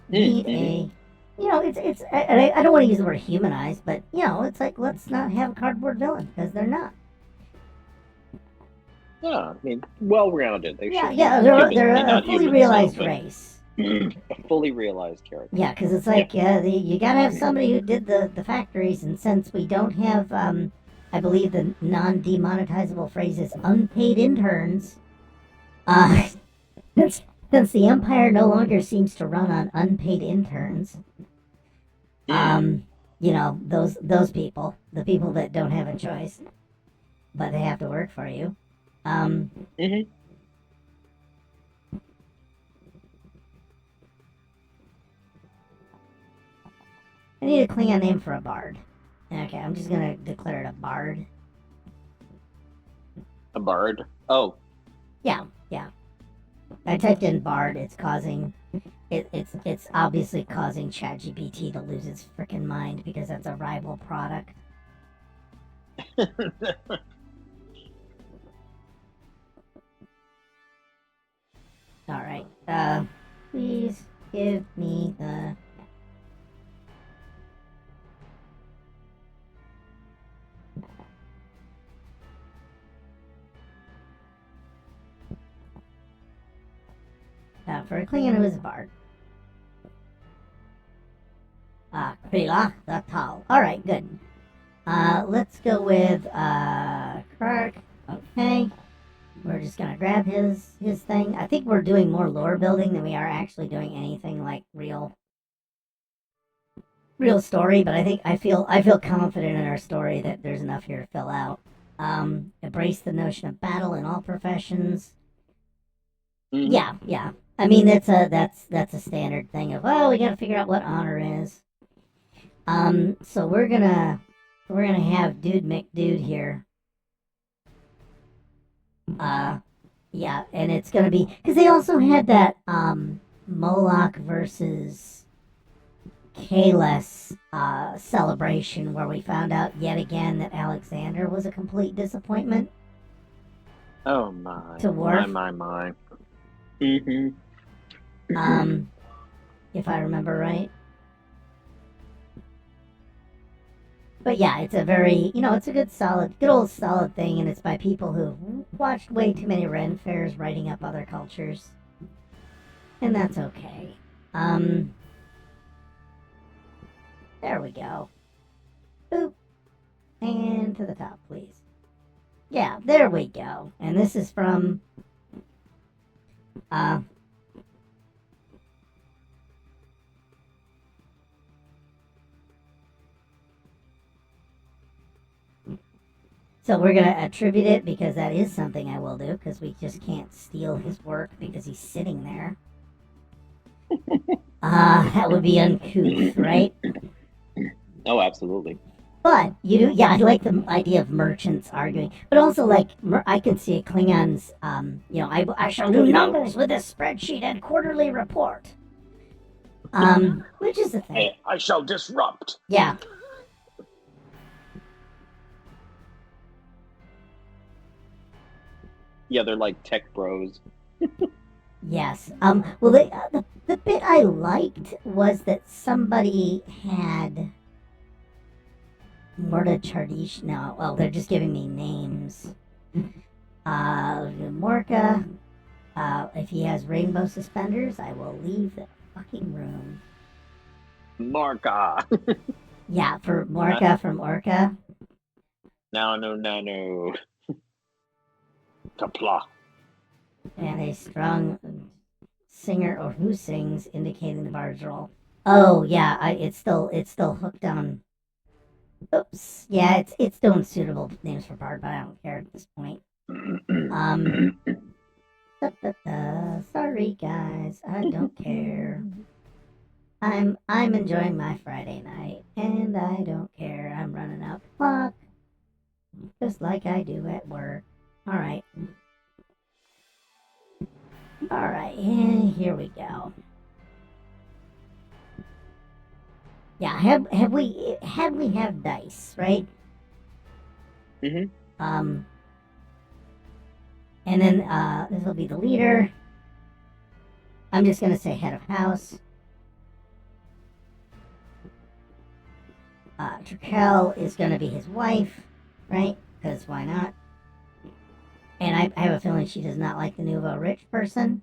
Need a, it's I don't want to use the word humanize, but it's like, let's not have a cardboard villain, because they're not. Yeah, I mean, well-rounded. They're a fully realized race. A fully realized character. Yeah, because it's like, you gotta have somebody who did the factories, and since we don't have, I believe the non-demonetizable phrase is unpaid interns, Uh, since, since the Empire no longer seems to run on unpaid interns, you know, those people, the people that don't have a choice, but they have to work for you. Mm-hmm. I need a Klingon name for a bard. Okay, I'm just gonna declare it a bard. A bard. Oh, Yeah. I typed in bard. It's causing it's obviously causing ChatGPT to lose its freaking mind because that's a rival product. All right. Please give me the. For a Klingon who is a bard. Krila the Tal. Alright, good. Let's go with Kirk. Okay. We're just gonna grab his thing. I think we're doing more lore building than we are actually doing anything like real story, but I feel confident in our story that there's enough here to fill out. Embrace the notion of battle in all professions. mm-hmm. Yeah. I mean that's a standard thing of, oh, we gotta figure out what honor is. So we're gonna have Dude McDude here. Yeah, and it's gonna be because they also had that Moloch versus Kalis celebration where we found out yet again that Alexander was a complete disappointment Oh my. to Worf. My. Mm-hmm. If I remember right. But yeah, it's a very, it's a good old solid thing, and it's by people who've watched way too many Ren fairs writing up other cultures. And that's okay. There we go. Boop. And to the top, please. Yeah, there we go. And this is from, so we're going to attribute it because that is something I will do because we just can't steal his work because he's sitting there. That would be uncouth, right? Oh, absolutely. But you do, yeah. I like the idea of merchants arguing, but also like I can see Klingons. I shall do numbers with this spreadsheet and quarterly report. Which is the thing. Hey, I shall disrupt. Yeah. Yeah, they're like tech bros. Yes. Well, the bit I liked was that somebody had Morta Chardish. No, well, they're just giving me names. Morka. If he has rainbow suspenders, I will leave the fucking room. Marka. Yeah, for Morka from Orca. No. Kapla. And a strong singer or who sings, indicating the bard's role. Oh yeah, it's still hooked on. Oops. Yeah, it's doing suitable names for bard, but I don't care at this point. Sorry guys, I don't care. I'm enjoying my Friday night, and I don't care. I'm running out the clock, just like I do at work. All right, and here we go. Yeah, have we have dice, right? Mm-hmm. And then this will be the leader. I'm just gonna say head of house. Trakel is gonna be his wife, right? Because why not? And I have a feeling she does not like the nouveau rich person.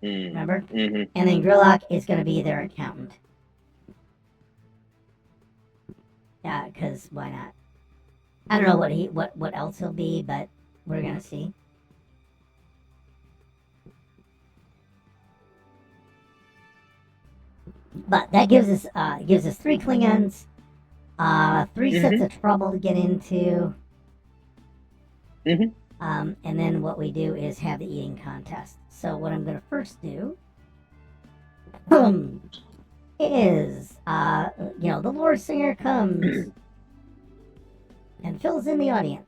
Remember? Mm-hmm. And then Grillock is gonna be their accountant. Yeah, because why not? I don't know what else he'll be, but we're gonna see. But that gives us 3 Klingons, 3 sets Mm-hmm. of trouble to get into. Mm-hmm. And then what we do is have the eating contest. So what I'm going to first do is, the Lord Singer comes and fills in the audience.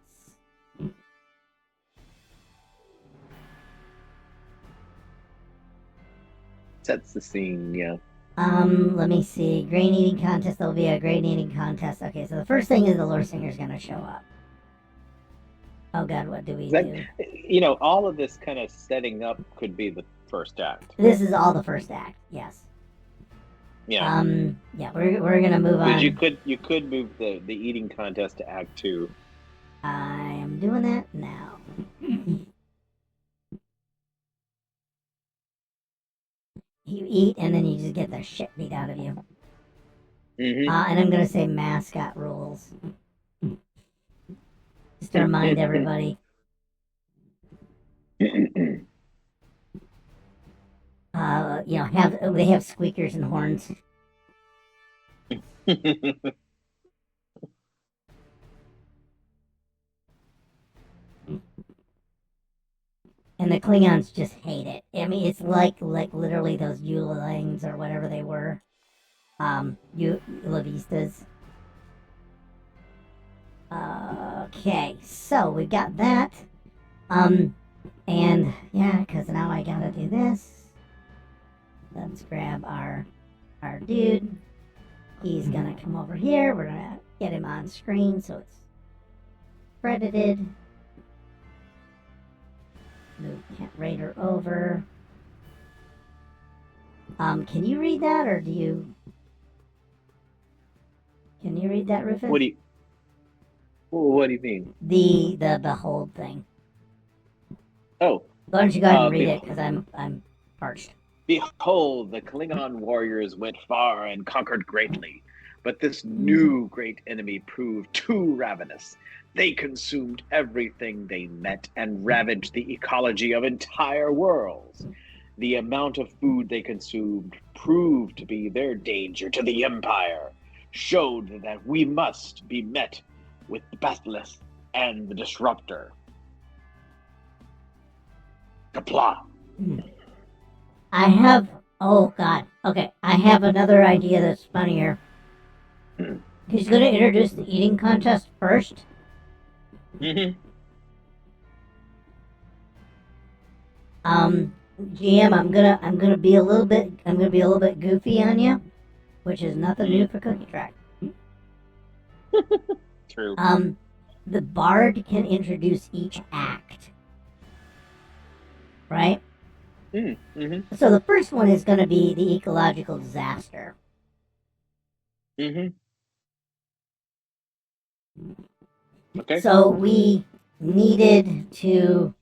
Sets the scene, yeah. Let me see. Grain eating contest. There'll be a grain eating contest. Okay, so the first thing is the Lord Singer's going to show up. Oh God, what do we That, do? all of this kind of setting up could be the first act. This is all the first act. Yes. Yeah. Yeah, we're gonna move on. Because you could move the eating contest to Act 2. I am doing that now. You eat and then you just get the shit beat out of you. Mm-hmm. And I'm gonna say mascot rules. Just to remind everybody. They have squeakers and horns. And the Klingons just hate it. I mean, it's like literally those Yulangs or whatever they were. Ulavistas. Okay, so we got that. And yeah, because now I gotta do this. Let's grab our dude. He's gonna come over here. We're gonna get him on screen so it's credited. Move Cat Raider over. Can you read that, or do you? Can you read that, Rufus? What do you mean? The behold thing. Oh. Why don't you go ahead and read it, because I'm parched. Behold, the Klingon warriors went far and conquered greatly, but this new great enemy proved too ravenous. They consumed everything they met and ravaged the ecology of entire worlds. The amount of food they consumed proved to be their danger to the Empire, showed that we must be met with the Bathleth and the Disruptor. Kapla. I have. Oh God. Okay, I have another idea that's funnier. He's gonna introduce the eating contest first. Mm-hmm. GM, I'm gonna be a little bit goofy on you, which is nothing new for Cookie Track. True. The bard can introduce each act, right? Mm-hmm. So the first one is going to be the ecological disaster. Mm-hmm. Okay. So we needed to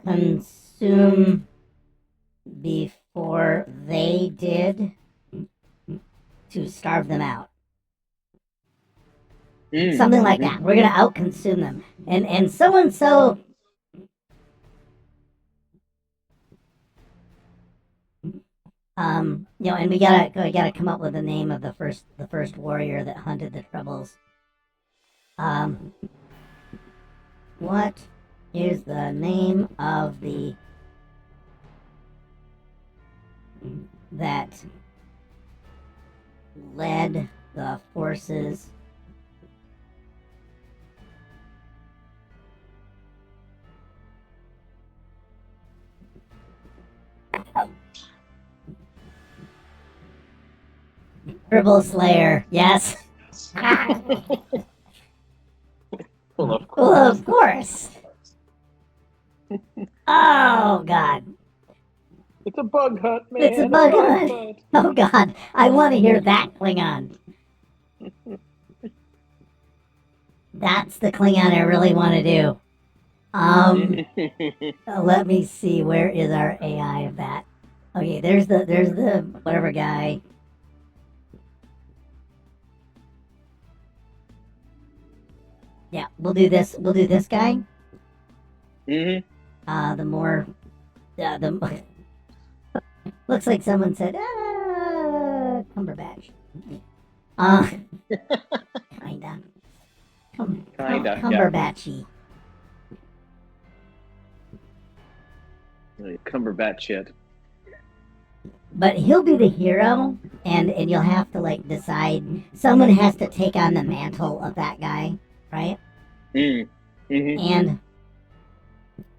consume before they did to starve them out. Something like that. We're going to outconsume them. And so-and-so... and we gotta come up with the name of the first warrior that hunted the Tribbles. What is the name of that led the forces Tribble Slayer? Yes. Well, of course. Well, of course. Oh God. It's a bug hunt, man. It's a bug hunt. Oh God, I want to hear that Klingon. That's the Klingon I really want to do. Let me see. Where is our AI of that? Okay, there's the whatever guy. Yeah, we'll do this. We'll do this guy. Looks like someone said, Cumberbatch. Kinda. Kinda, yeah. Cumberbatchy. Cumberbatch shit. But he'll be the hero, and you'll have to, like, decide. Someone has to take on the mantle of that guy, right? And,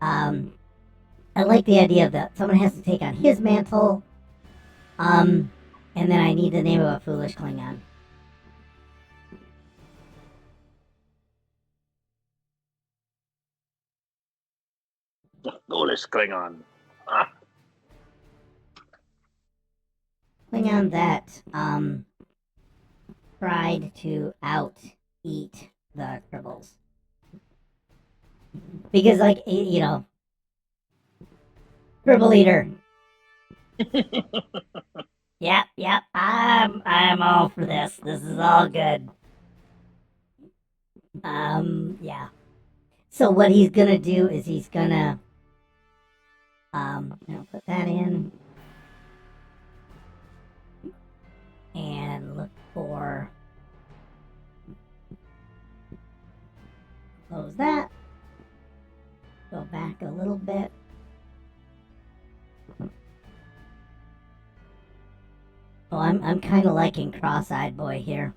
I like the idea of that. Someone has to take on his mantle, and then I need the name of a foolish Klingon. The foolish Klingon. Ah. Klingon that tried to out-eat the Tribbles. Because, like, you know, Tribble eater. Yep, I'm all for this. This is all good. Yeah. So what he's gonna do is he's gonna, put that in. And look for, close that. Go back a little bit. Oh, I'm kind of liking Cross-Eyed Boy here.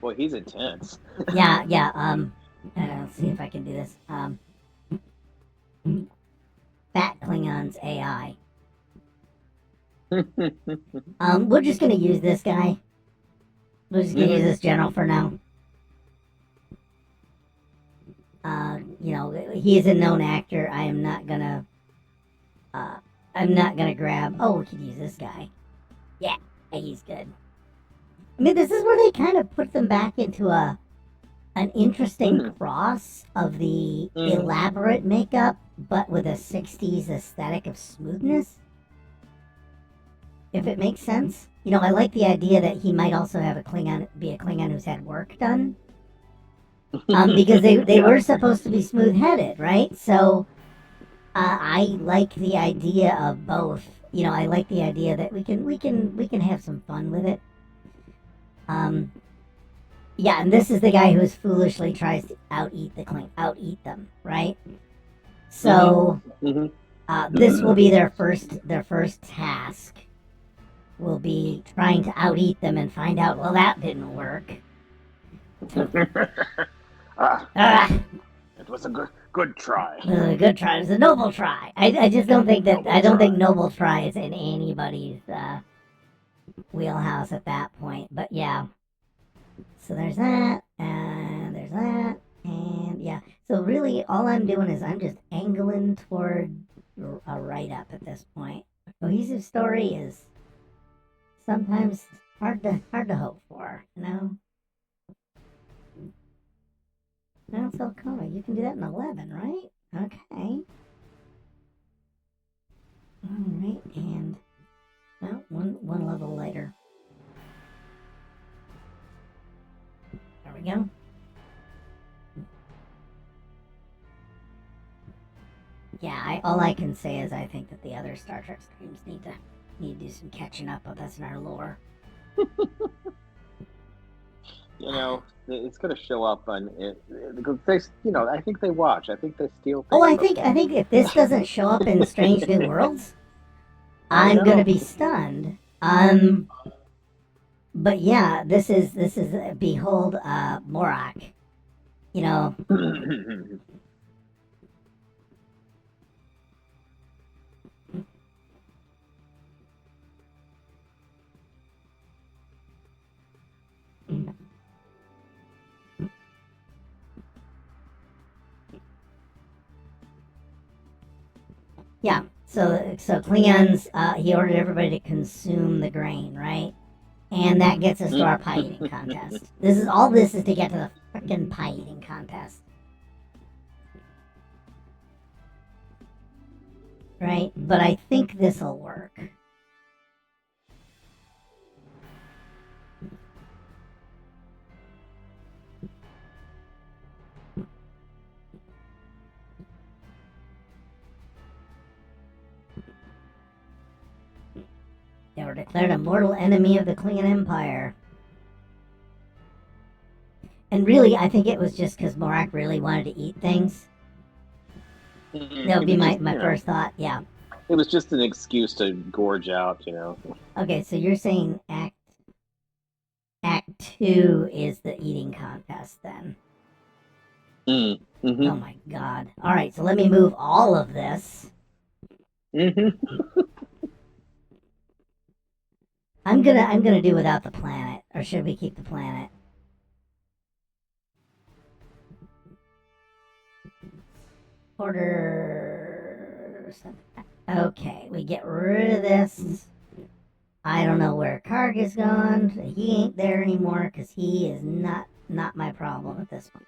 Boy, he's intense. Yeah. Let's see if I can do this. Fat Klingon's AI. We're just gonna use this guy. We're just gonna use this general for now. He is a known actor. I'm not gonna grab. Oh, we could use this guy. Yeah, he's good. I mean, this is where they kind of put them back into an interesting cross of the elaborate makeup, but with a 60s aesthetic of smoothness. If it makes sense. You know, I like the idea that he might also have be a Klingon who's had work done. Because they were supposed to be smooth-headed, right? So, I like the idea of both. You know, I like the idea that we can have some fun with it. Yeah, and this is the guy who foolishly tries to out-eat them, right? So, this will be their first task. Will be trying to out-eat them and find out, well, that didn't work. It was a good try. It was a good try. It was a noble try. I just don't think that think noble try is in anybody's wheelhouse at that point. But yeah. So there's that, and there's that, and yeah. So really, all I'm doing is I'm just angling toward a write-up at this point. Cohesive story is sometimes hard to hope for, you know. Now it's Alcona. You can do that in 11, right? Okay. Alright, and well, one level later. There we go. Yeah, all I can say is I think that the other Star Trek streams need to do some catching up with us in our lore. You know, it's going to show up on it because they, I think they watch. I think they steal things. Oh, I think if this doesn't show up in Strange New Worlds, I'm going to be stunned. But yeah, this is behold Morak. You know. Yeah, so Klingons, he ordered everybody to consume the grain, right? And that gets us to our pie eating contest. This is to get to the freaking pie eating contest. Right? But I think this'll work. declared a mortal enemy of the Klingon Empire. And really, I think it was just because Morak really wanted to eat things. That would be my first thought, yeah. It was just an excuse to gorge out, Okay, so you're saying Act 2 is the eating contest, then? Mm-hmm. Oh my god. Alright, so let me move all of this. I'm gonna do without the planet, or should we keep the planet? Order. Okay, we get rid of this. I don't know where Karg is gone. He ain't there anymore because he is not my problem at this point.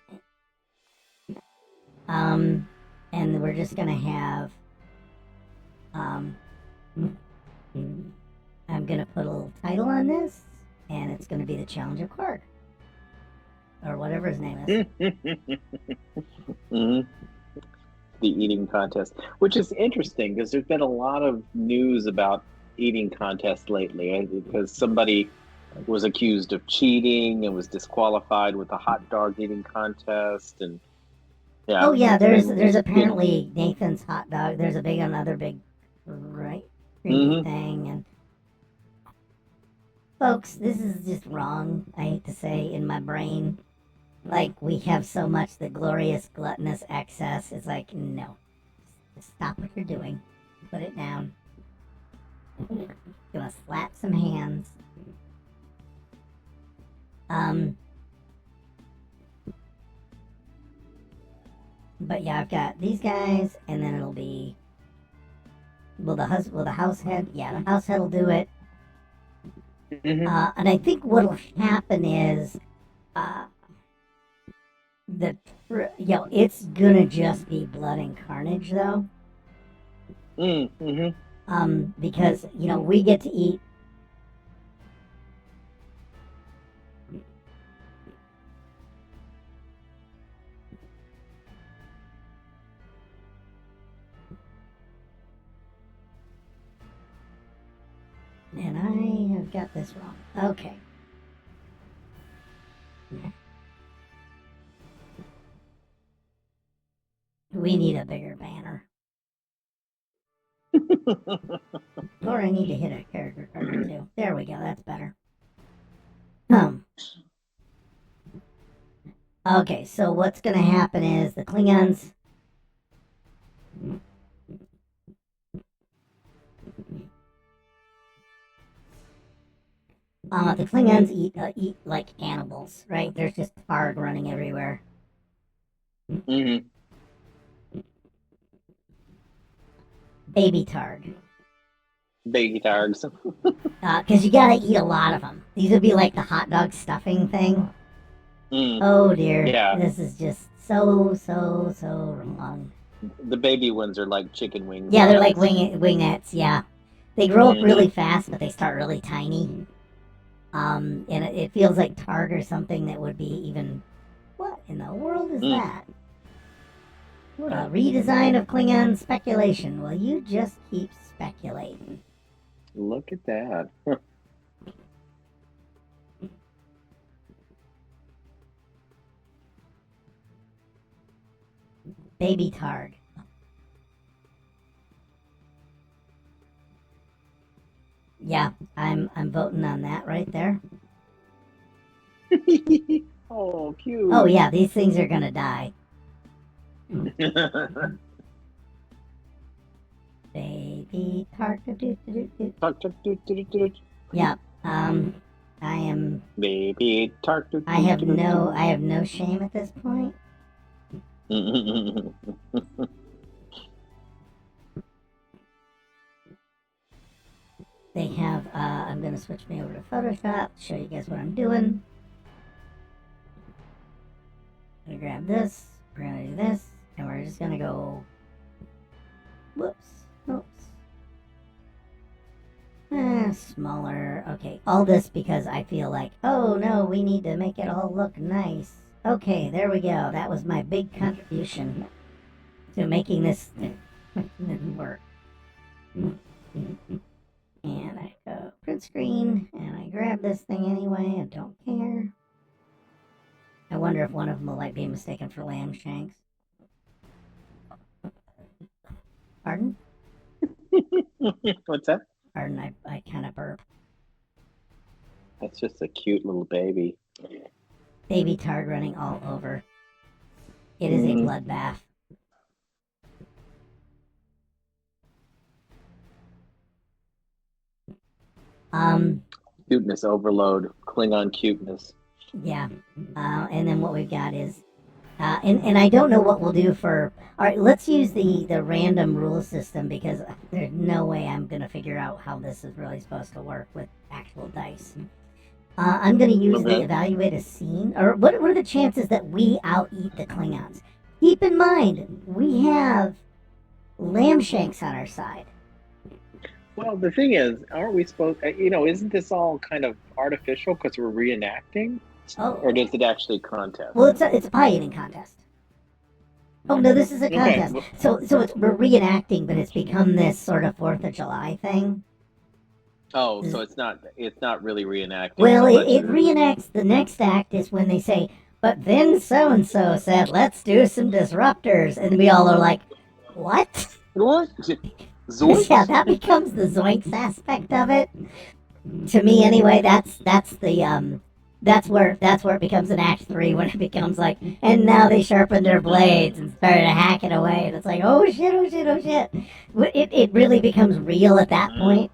And we're just gonna have I'm gonna put a little title on this, and it's gonna be the Challenge of Karg, or whatever his name is. Mm-hmm. The eating contest, which is interesting because there's been a lot of news about eating contests lately, because somebody was accused of cheating and was disqualified with the hot dog eating contest, and yeah. Oh yeah, there's apparently Nathan's hot dog. There's another big creepy thing, and folks, this is just wrong. I hate to say, in my brain. Like, we have so much the glorious gluttonous excess. It's like, no. Just stop what you're doing. Put it down. Gonna slap some hands. But yeah, I've got these guys, and then it'll be... Will the house head? Yeah, the house head will do it. And I think what'll happen is... it's gonna just be blood and carnage, though. Because we get to eat. And I have got this wrong. Okay. We need a bigger banner. Or I need to hit a character card too. There we go, that's better. Okay, so what's gonna happen is the Klingons... the Klingons eat like animals, right? There's just Targ running everywhere. Baby Targ. Baby Targs. Because you gotta eat a lot of them. These would be like the hot dog stuffing thing. Oh dear. Yeah. This is just so wrong. The baby ones are like chicken wings. Yeah, they're like wingettes, yeah. They grow up really fast, but they start really tiny. And it feels like Targ or something that would be even... What in the world is that? Redesign of Klingon speculation. Well, you just keep speculating. Look at that. Baby Targ. Yeah, I'm voting on that right there. Oh, cute. Oh yeah, these things are gonna die. Baby Targ. Yeah. I am. Baby Targ. I have no shame at this point. They have, I'm going to switch me over to Photoshop, show you guys what I'm doing. I'm going to grab this, we're going to do this, and we're just going to go, smaller. Okay, all this because I feel like, oh no, we need to make it all look nice. Okay, there we go. That was my big contribution to making this work. And I go second screen, and I grab this thing anyway. I don't care. I wonder if one of them will be mistaken for lamb shanks. Pardon? What's that? Pardon, I kind of burp. That's just a cute little baby. Baby Targ running all over. It is a bloodbath. Cuteness overload. Klingon cuteness. Yeah. And then what we've got is... and I don't know what we'll do for... Alright, let's use the random rule system, because there's no way I'm going to figure out how this is really supposed to work with actual dice. I'm going to use the evaluate a scene. Or what are the chances that we out-eat the Klingons? Keep in mind, we have lamb shanks on our side. Well, the thing is, aren't we supposed... isn't this all kind of artificial because we're reenacting? Oh. Or does it actually contest? Well, it's a pie eating contest. Oh no, this is a contest. Okay. So we're reenacting, but it's become this sort of 4th of July thing. Oh, so it's not really reenacting. Well, it reenacts. The next act is when they say, "But then so and so said, let's do some disruptors," and we all are like, "What?" What? Zoinks? Yeah, that becomes the zoinks aspect of it. To me, anyway, that's where it becomes an Act 3, when it becomes like, and now they sharpened their blades and started hacking away, and it's like, oh shit. It really becomes real at that point.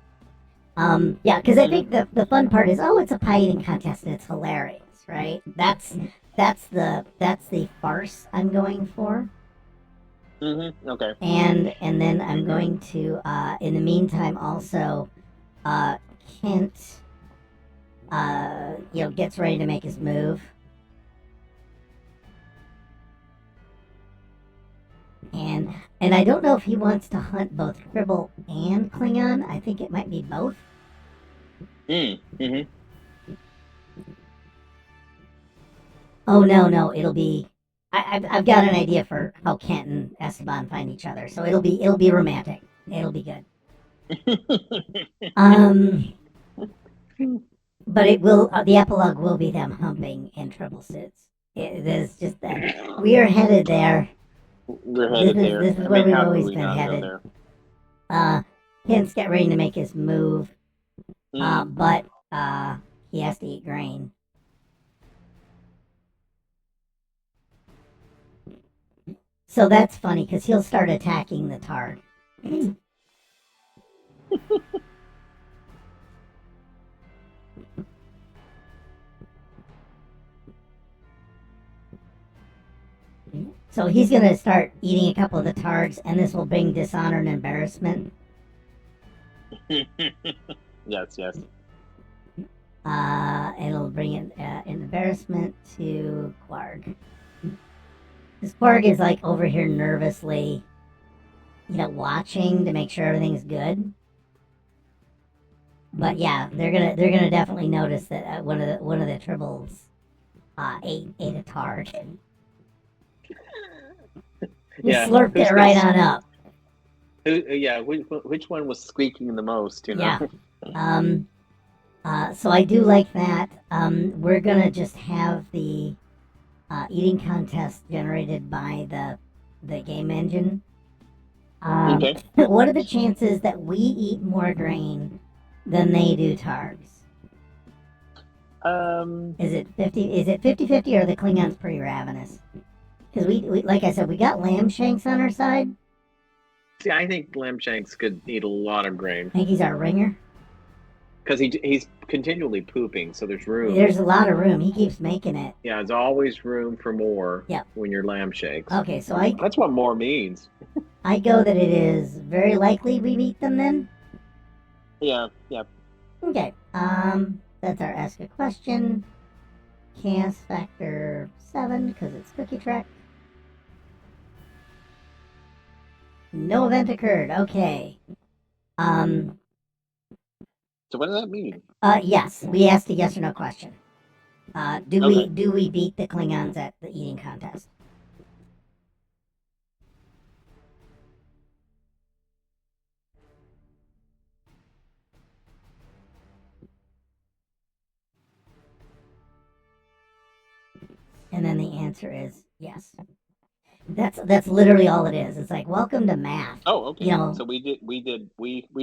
Yeah, because I think the fun part is, it's a pie eating contest and it's hilarious, right? That's the farce I'm going for. Okay. And then I'm going to in the meantime also Kent gets ready to make his move. And I don't know if he wants to hunt both Tribble and Klingon. I think it might be both. Oh no, it'll be. I've got an idea for how Kent and Esteban find each other, so it'll be romantic. It'll be good. But it will. The epilogue will be them humping in Tribble suits. There's just that we are headed there. We're headed there. This is where we've always been headed. Kent's getting ready to make his move, but he has to eat grain. So that's funny, because he'll start attacking the Targ. So he's going to start eating a couple of the Targs, and this will bring dishonor and embarrassment. Yes. It'll bring an embarrassment to Quarg. Because Quarg is like over here nervously, watching to make sure everything's good. But yeah, they're gonna definitely notice that one of the Tribbles ate a Targ. You slurped it right on up. Which one was squeaking the most? Yeah. So I do like that. We're gonna just have the eating contest generated by the game engine. Okay. What are the chances that we eat more grain than they do Targs? Is it 50? Is it 50-50, or are the Klingons pretty ravenous? Because we, like I said, we got lamb shanks on our side. See, I think lamb shanks could eat a lot of grain. I think he's our ringer. Because he's continually pooping, so there's room. There's a lot of room. He keeps making it. Yeah, there's always room for more. Yep. When you're lamb shakes. Okay, so that's what more means. I go that it is very likely we meet them then. Yeah. Okay. That's our ask a question. Chaos factor 7 because it's cookie track. No event occurred. Okay. So what does that mean? Yes, we asked a yes or no question. Do we beat the Klingons at the eating contest? the answer is yes. That's literally all it is. It's like, welcome to math. Oh, okay. You know, So we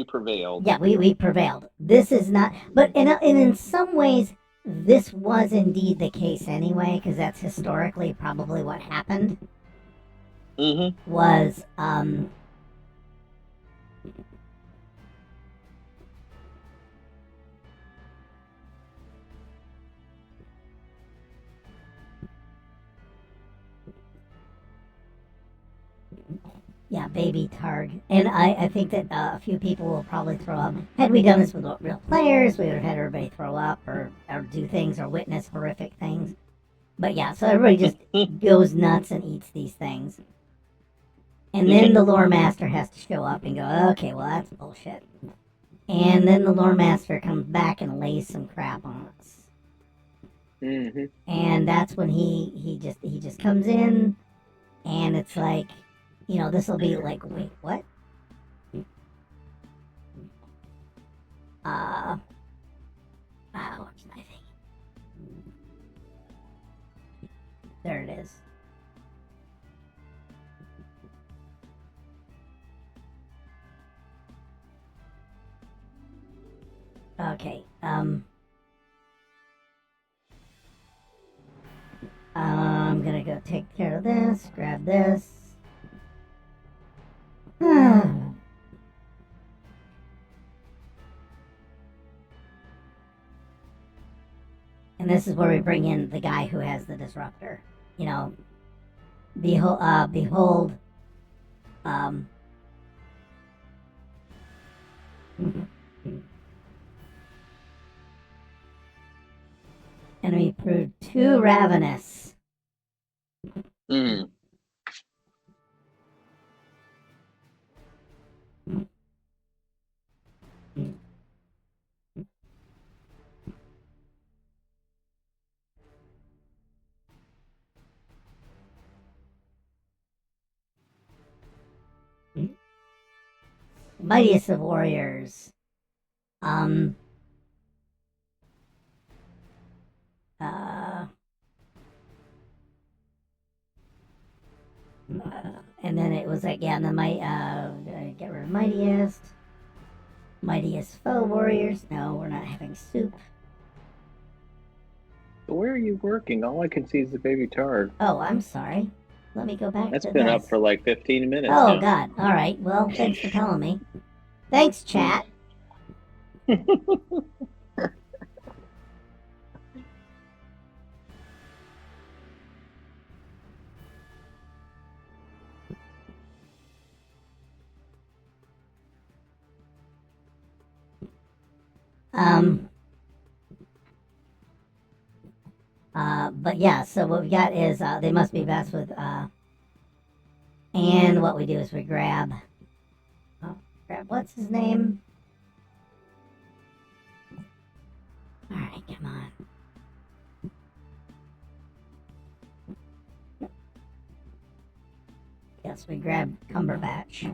prevailed. yeah, we prevailed. This is not, but in some ways, this was indeed the case anyway, because that's historically probably what happened. Mm-hmm. Was yeah, baby Targ. And I think that a few people will probably throw up. Had we done this with real players, we would have had everybody throw up or do things or witness horrific things. But yeah, so everybody just goes nuts and eats these things. And then the lore master has to show up and go, okay, well, that's bullshit. And then the lore master comes back and lays some crap on us. Mm-hmm. And that's when he just comes in, and it's like, you know, this will be like, wait, what? Where's my thing? There it is. Okay, I'm gonna go take care of this, grab this. And this is where we bring in the guy who has the disruptor. You know, behold, enemy proved too ravenous. Mm. Mightiest of warriors. And then it was like, yeah, and then get rid of mightiest foe warriors. No, we're not having soup. Where are you working? All I can see is the baby Targ. Oh, I'm sorry. Let me go back That's to been this. up for like 15 minutes Oh, now. God. All right. Well, thanks for telling me. Thanks, chat. But yeah, so what we got is they must be best with and what we do is we grab what's his name? Alright, come on. Yes, we grab Cumberbatch.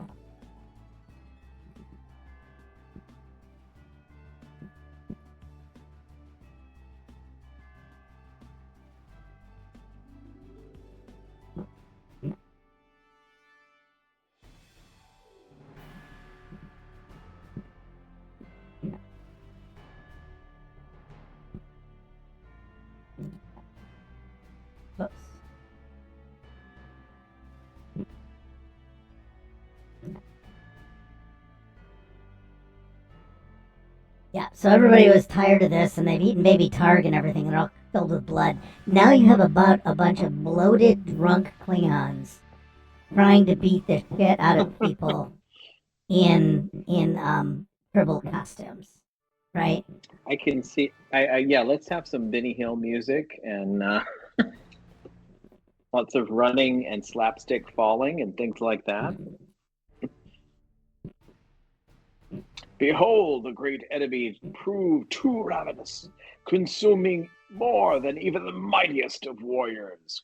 Oops. Yeah, so everybody was tired of this, and they've eaten baby Targ and everything, and they're all filled with blood. Now you have about a bunch of bloated, drunk Klingons trying to beat the shit out of people in Tribble costumes, right? I can see. Yeah. Let's have some Benny Hill music and lots of running and slapstick falling and things like that. Behold, the great enemy proved too ravenous, consuming more than even the mightiest of warriors.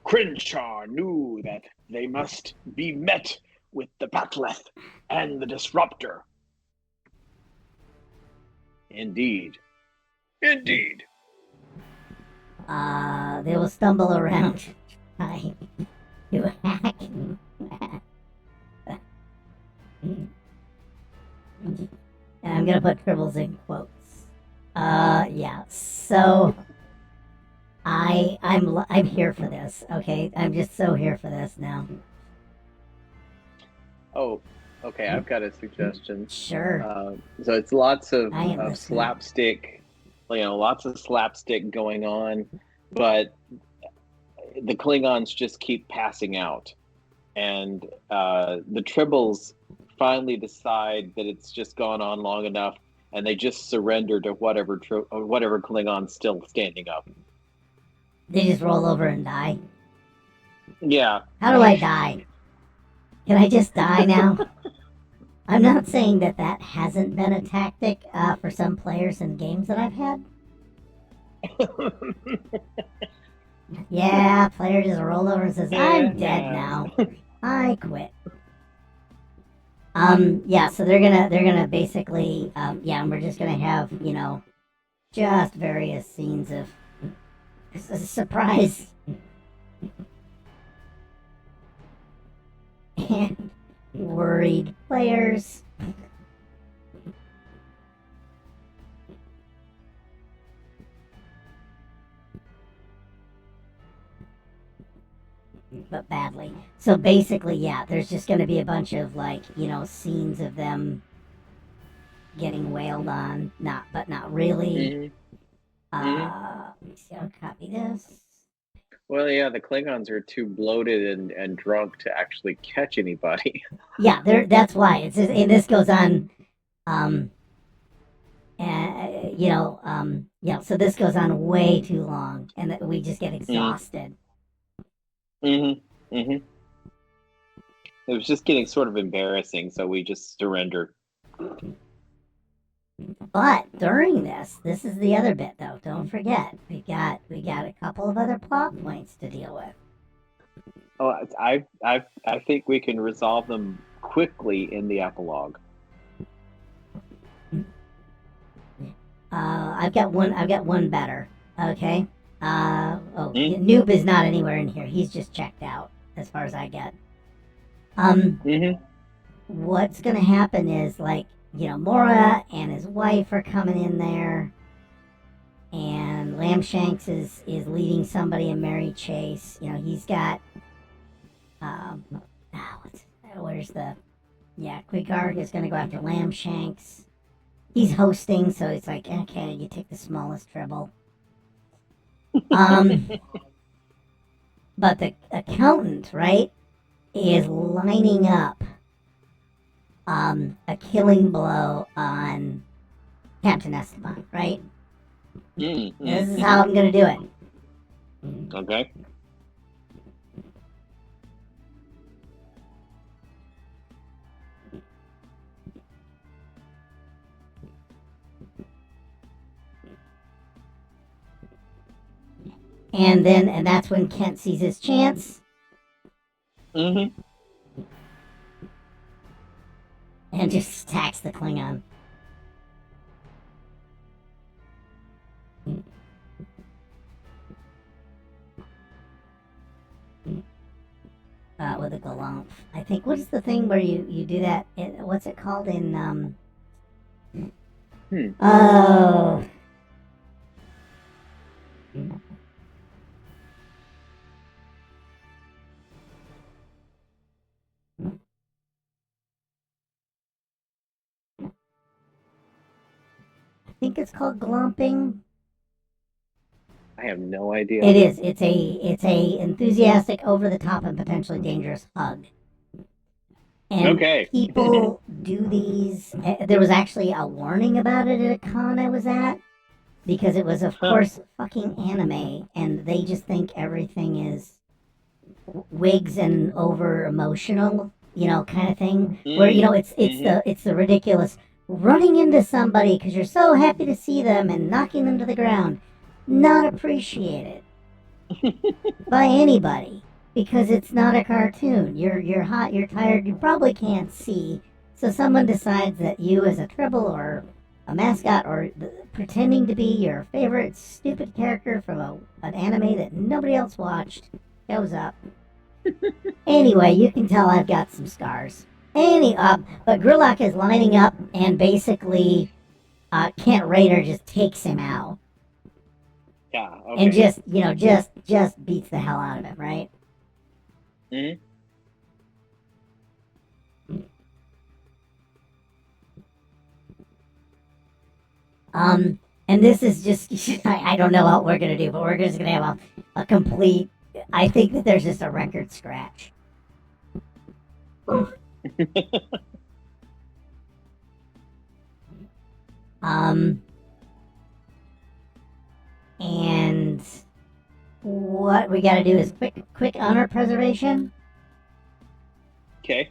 Crenshaw knew that they must be met with the Bat'leth and the Disruptor. Indeed. Indeed. They will stumble around trying to hack. And I'm gonna put Tribbles in quotes. Yeah. So I'm here for this. Okay, I'm just so here for this now. Oh, okay. I've got a suggestion. Sure. So it's lots I am of listening. slapstick, lots of slapstick going on, but the Klingons just keep passing out, and the Tribbles finally decide that it's just gone on long enough, and they just surrender to whatever Klingon's still standing up. They just roll over and die. Yeah. How do I die? Can I just die now? I'm not saying that hasn't been a tactic for some players in games that I've had. Yeah, player just roll over and says, "I'm dead now. I quit." Yeah, so they're gonna basically, and we're just gonna have, just various scenes of surprise and worried players. But badly. So basically, yeah, there's just going to be a bunch of scenes of them getting wailed on, but not really. Let me see. I'll copy this. Well, yeah, the Klingons are too bloated and drunk to actually catch anybody. Yeah, that's why and this goes on. So this goes on way too long, and that we just get exhausted. It was just getting sort of embarrassing, so we just surrendered. But during this is the other bit, though. Don't forget, we got a couple of other plot points to deal with. Oh, I think we can resolve them quickly in the epilogue. I've got one better. Okay. Noob is not anywhere in here. He's just checked out, as far as I get. What's gonna happen is Mora and his wife are coming in there, and Lamshanks is leading somebody in Mary Chase. He's got Quigarg is gonna go after Lamshanks. He's hosting, so it's like, okay, you take the smallest Tribble. But the accountant, right, is lining up a killing blow on Captain Esteban, right? This is how I'm gonna do it. Okay. And that's when Kent sees his chance. And just attacks the Klingon. With a galant. I think, what is the thing where you do that? What's it called in, Oh. I think it's called glomping. I have no idea. It is. It's a enthusiastic, over the top, and potentially dangerous hug. And people do these. There was actually a warning about it at a con I was at, because it was, of course, fucking anime, and they just think everything is wigs and over emotional, kind of thing. Where it's the ridiculous running into somebody because you're so happy to see them and knocking them to the ground. Not appreciated by anybody, because it's not a cartoon. You're hot, you're tired, you probably can't see. So someone decides that you, as a Tribble or a mascot or pretending to be your favorite stupid character from an anime that nobody else watched shows up. Anyway, you can tell I've got some scars. But Grillock is lining up, and basically, Kent Raider just takes him out. Yeah. Okay. And just beats the hell out of him, right? Mm-hmm. And this is just, I don't know what we're going to do, but we're just going to have a complete, I think that there's just a record scratch. And what we got to do is quick honor preservation. Okay.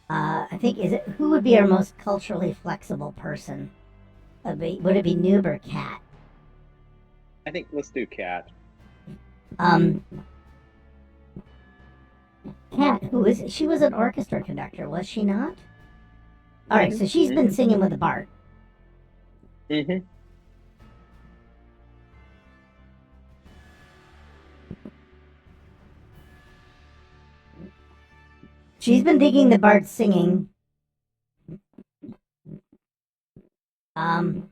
I think who would be our most culturally flexible person? Would it be Noob or Cat? I think let's do Cat. Cat, she was an orchestra conductor, was she not? All right, so she's been singing with the Bart. Mm-hmm. She's been digging the Bart singing. And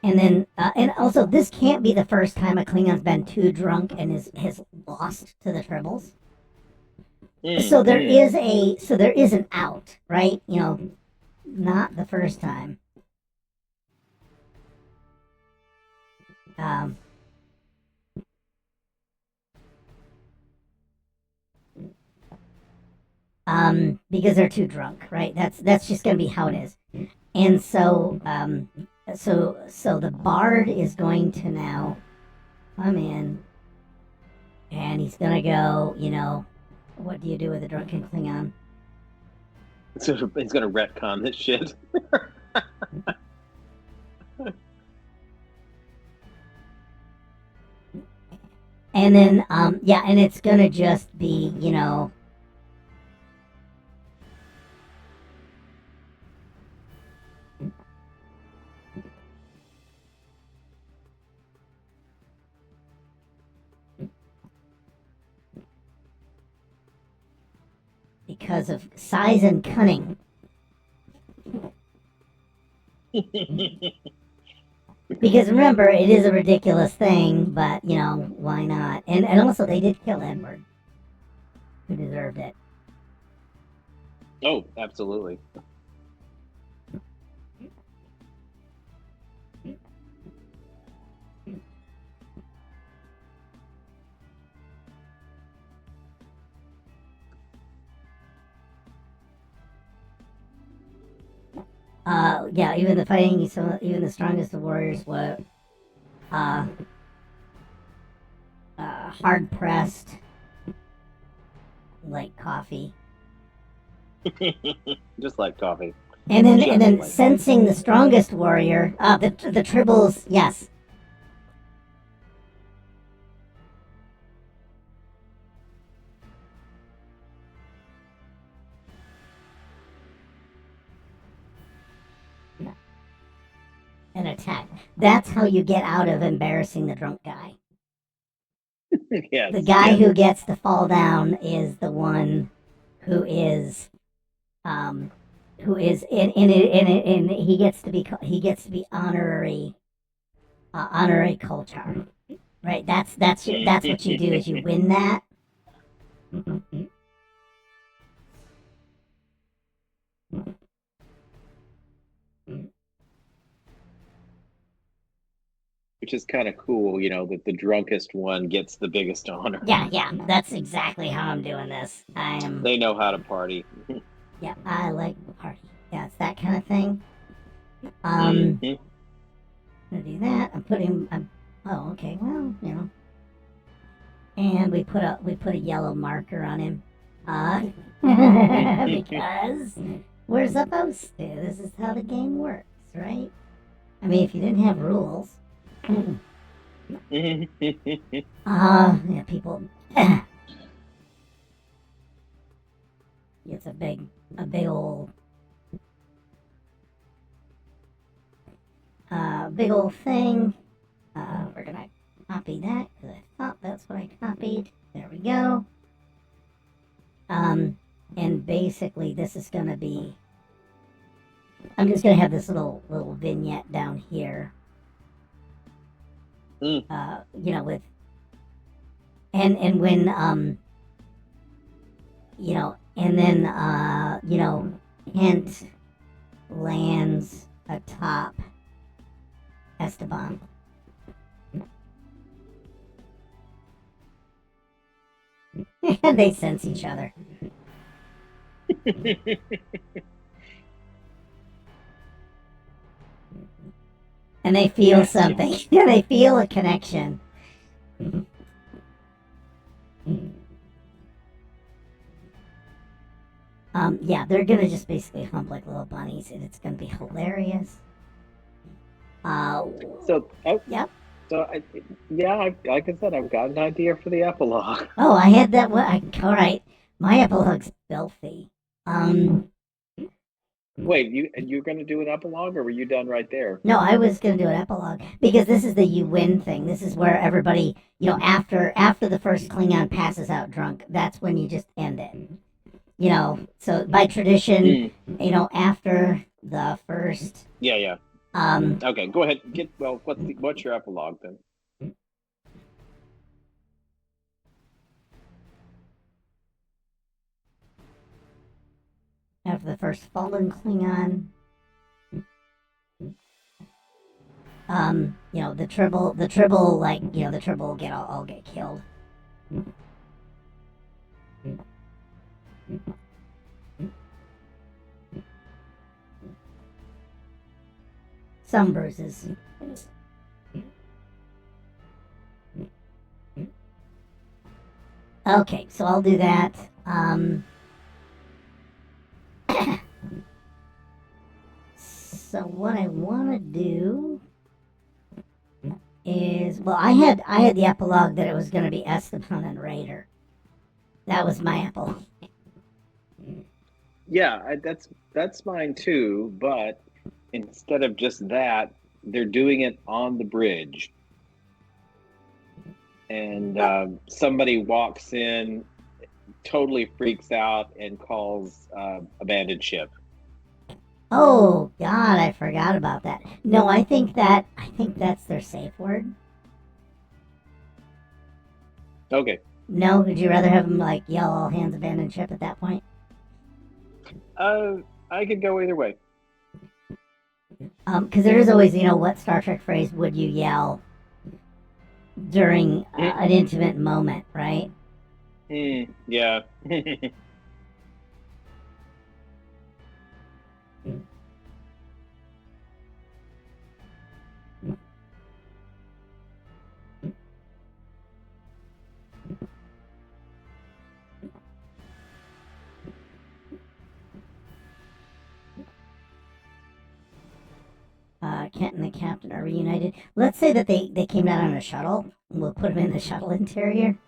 then, and also, this can't be the first time a Klingon's been too drunk and has lost to the Tribbles. So there is an out, right? You know, not the first time. Because they're too drunk, right? That's just gonna be how it is. And so the Bard is going to now come in, and he's gonna go, you know, what do you do with a drunken Klingon? So he's gonna retcon this shit. And then, and it's gonna just be, you know, because of size and cunning. Because remember, it is a ridiculous thing, but, you know, why not? And also, they did kill Edward, who deserved it. Oh, absolutely. Even the fighting, even the strongest of warriors were hard pressed, like coffee. Just like coffee. And then sensing the strongest warrior, the Tribbles, yes. An attack. That's how you get out of embarrassing the drunk guy. Yes, the guy who gets to fall down is the one who is and he gets to be honorary culture. Right? That's what you do is you win that. Which is kind of cool, you know, that the drunkest one gets the biggest honor. Yeah, that's exactly how I'm doing this. They know how to party. Yeah, I like the party. Yeah, it's that kind of thing. Mm-hmm. I'm gonna do that. Oh, okay. Well, you know. And we put a yellow marker on him. Because we're supposed to. This is how the game works, right? I mean, if you didn't have rules. Yeah, people. It's a big old, thing. We're gonna copy that because I thought that's what I copied. There we go. And basically this is gonna be, I'm just gonna have this little vignette down here. You know, with, and when, you know, and then, you know, Hint lands atop Esteban. They sense each other. And they feel something. They feel a connection. Yeah, they're gonna just basically hump like little bunnies, and it's gonna be hilarious. Yep. So, like I said, I've got an idea for the epilogue. Oh, I had that one. All right, my epilogue's filthy. Wait, you're going to do an epilogue, or were you done right there? No, I was gonna do an epilogue because this is the you win thing. This is where everybody, you know, after the first Klingon passes out drunk, that's when you just end it. You know, so by tradition, you know, after the first. Yeah. Okay, go ahead. What's your epilogue then? After the first fallen Klingon, you know, the Tribble, like, you know, the Tribble will all get killed. Some bruises. Okay, so I'll do that. So what I want to do is, well, I had the epilogue that it was going to be Esteban and Raider. That was my epilogue. Yeah, that's mine too. But instead of just that, they're doing it on the bridge, and somebody walks in, totally freaks out, and calls abandoned ship. Oh God, I forgot about that. No, I think that's their safe word. Okay. No, would you rather have them like yell all hands abandoned ship at that point? I could go either way. Because there is always, you know, what Star Trek phrase would you yell during an intimate moment, right? Yeah. Kent and the captain are reunited. Let's say that they came down on a shuttle. We'll put them in the shuttle interior.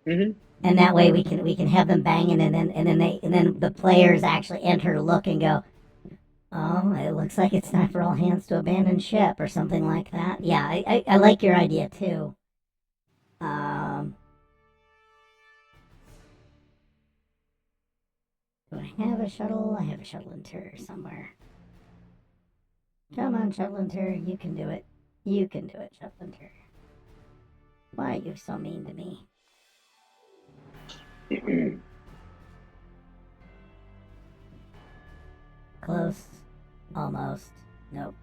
And that way we can have them banging, and then the players actually enter, look, and go, oh, it looks like it's time for all hands to abandon ship or something like that. Yeah, I like your idea too. Do I have a shuttle? I have a shuttle interior somewhere. Come on, shuttle interior, you can do it. You can do it, shuttle interior. Why are you so mean to me? Close. Almost. Nope.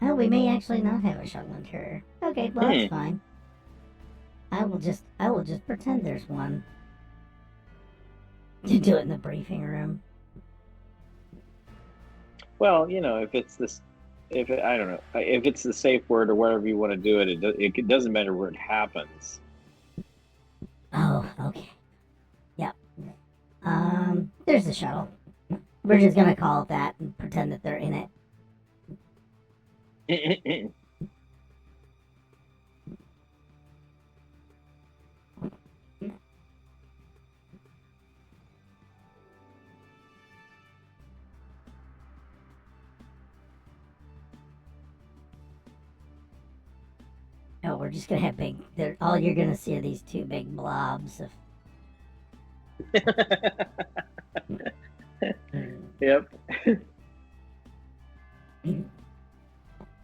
Oh, we may actually not have a shuttle interior. Okay, well, that's fine. I will just pretend there's one. To do it in the briefing room. Well, you know, if it's the safe word or whatever you want to do it doesn't matter where it happens. Oh, okay. Yep. There's the shuttle. We're just gonna call it that and pretend that they're in it. Oh, we're just gonna have big. All you're gonna see are these two big blobs of. Yep.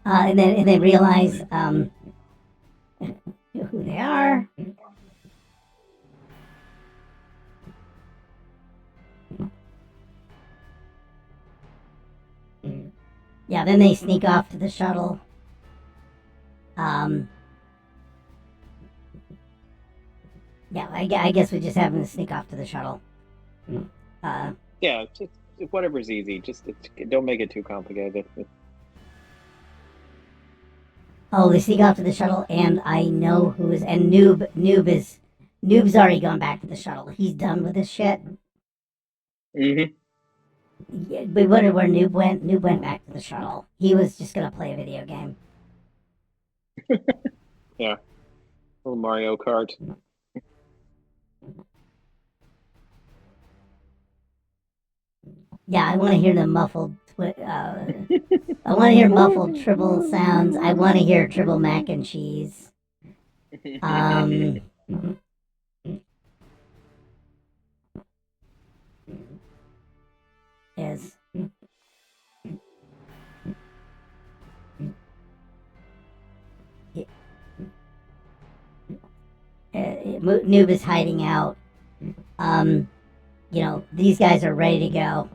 And then realize who they are. Yeah, then they sneak off to the shuttle. Yeah, I guess we just have them sneak off to the shuttle. Yeah, just whatever's easy. Just don't make it too complicated. Oh, they sneak off to the shuttle, and I know who is. And Noob's already gone back to the shuttle. He's done with this shit. Mm-hmm. Yeah, we wondered where Noob went. Noob went back to the shuttle. He was just gonna play a video game. Yeah. Little Mario Kart. Yeah, I want to hear the muffled. I want to hear muffled Tribble sounds. I want to hear Tribble mac and cheese. Is Noob is hiding out. These guys are ready to go.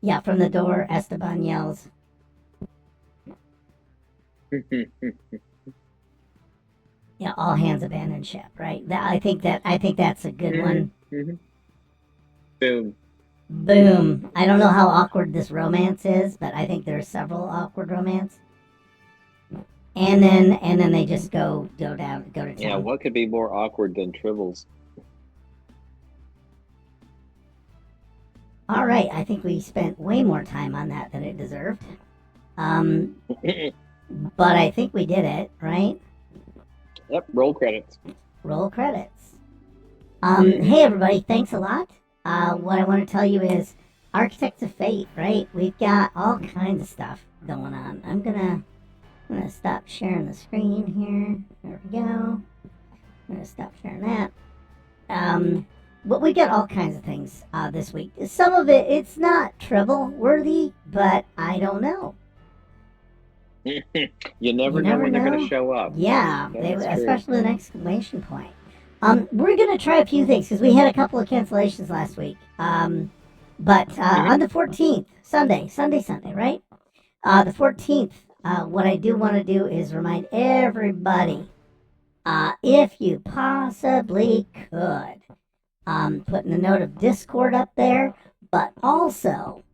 Yeah, from the door, Esteban yells. Yeah, all hands abandon ship. Right. I think that's a good one. Mm-hmm. Boom. Boom. I don't know how awkward this romance is, but I think there's several awkward romance. And then they just go to town. Yeah, what could be more awkward than Tribbles? All right, I think we spent way more time on that than it deserved. But I think we did it, right? Yep, roll credits. Roll credits. Hey everybody, thanks a lot. What I want to tell you is Architects of Fate, right? We've got all kinds of stuff going on. I'm gonna stop sharing the screen here. There we go. I'm gonna stop sharing that. But we got all kinds of things this week. Some of it's not Tribble worthy, but I don't know. You never know when they're going to show up. Yeah, especially with an exclamation point. We're going to try a few things because we had a couple of cancellations last week. But on the 14th, Sunday, right? The 14th, what I do want to do is remind everybody, if you possibly could, putting a note of Discord up there, but also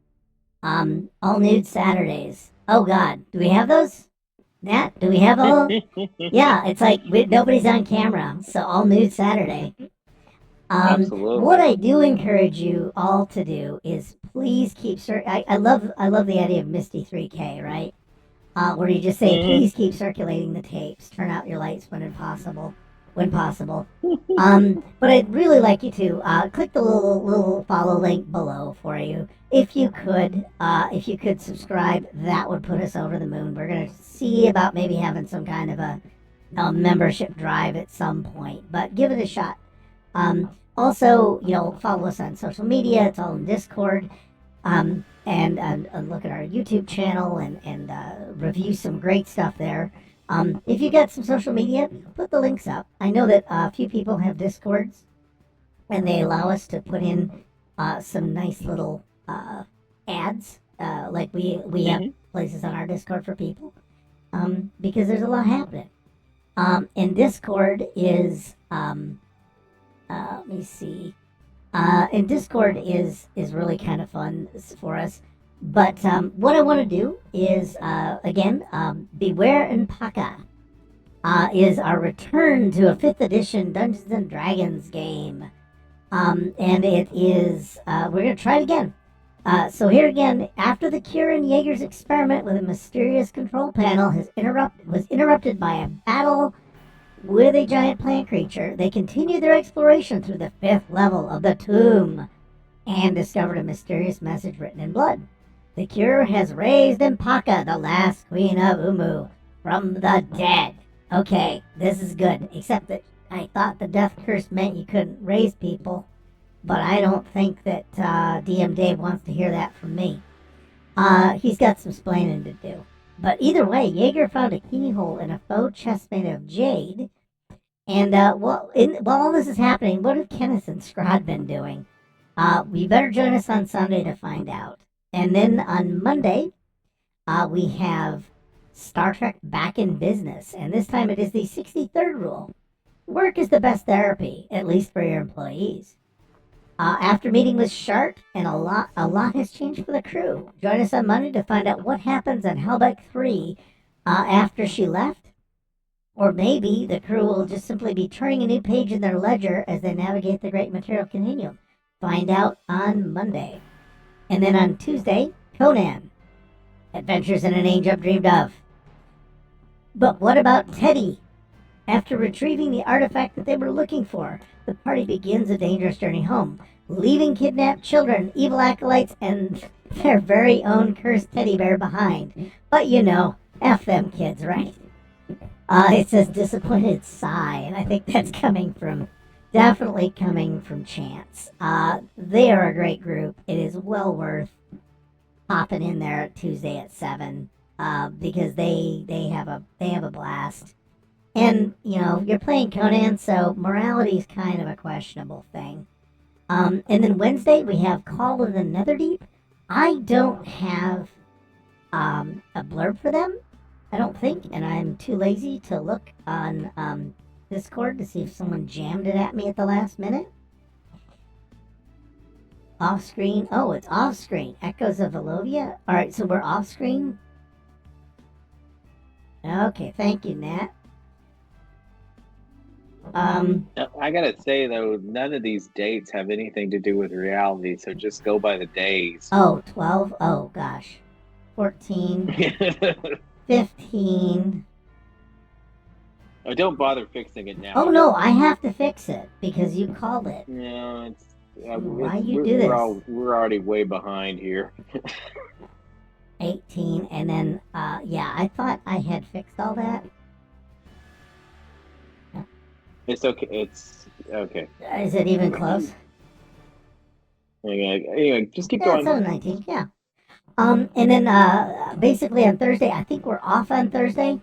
all nude Saturdays. Oh God, do we have those? Nat, do we have all? Yeah, it's like nobody's on camera, so all nude Saturday. Absolutely. What I do encourage you all to do is please keep. I love the idea of Misty 3K, right? Where you just say, please keep circulating the tapes. Turn out your lights when possible. But I'd really like you to click the little follow link below for you. If you could subscribe, that would put us over the moon. We're gonna see about maybe having some kind of a membership drive at some point, but give it a shot. Also, follow us on social media. It's all in Discord. And look at our YouTube channel and review some great stuff there. If you got some social media, put the links up. I know that a few people have Discords, and they allow us to put in some nice little ads. Like we have places on our Discord for people, because there's a lot happening. And Discord is let me see. And Discord is really kind of fun for us. But what I want to do is, again, Beware and Paka is our return to a 5th edition Dungeons and Dragons game. And it is, we're going to try it again. So here again, after the cure in Jaeger's experiment with a mysterious control panel was interrupted by a battle with a giant plant creature, they continued their exploration through the 5th level of the tomb and discovered a mysterious message written in blood. The cure has raised Impaka, the last queen of Umu, from the dead. Okay, this is good, except that I thought the death curse meant you couldn't raise people, but I don't think that DM Dave wants to hear that from me. He's got some splaining to do. But either way, Jaeger found a keyhole in a faux chest made of jade. And while all this is happening, what have Kenneth and Scrod been doing? We better join us on Sunday to find out. And then on Monday, we have Star Trek back in business. And this time it is the 63rd rule. Work is the best therapy, at least for your employees. After meeting with Shart, and a lot has changed for the crew. Join us on Monday to find out what happens on Hellbeck 3 after she left. Or maybe the crew will just simply be turning a new page in their ledger as they navigate the Great Material Continuum. Find out on Monday. And then on Tuesday, Conan. Adventures in an Age Undreamed of. But what about Teddy? After retrieving the artifact that they were looking for, the party begins a dangerous journey home, leaving kidnapped children, evil acolytes, and their very own cursed teddy bear behind. But you know, F them kids, right? It says disappointed sigh, and I think that's definitely coming from Chance. They are a great group. It is well worth popping in there Tuesday at 7, because they have a blast. And, you know, you're playing Conan, so morality is kind of a questionable thing. And then Wednesday, we have Call of the Netherdeep. I don't have a blurb for them, I don't think, and I'm too lazy to look on Discord to see if someone jammed it at me at the last minute. Off screen. Oh, it's off screen. Echoes of Velovia. All right, so we're off screen. Okay, thank you, Nat. I gotta say though, none of these dates have anything to do with reality, so just go by the days. Oh, 12. Oh, gosh. 14. 15. Oh, don't bother fixing it now. Oh, no, I have to fix it because you called it. No, it's... Why you do this? We're already way behind here. 18, and then, yeah, I thought I had fixed all that. It's okay. It's okay. Is it even close? Anyway, just keep going. Yeah, 7:19. Yeah. And then basically on Thursday, I think we're off on Thursday,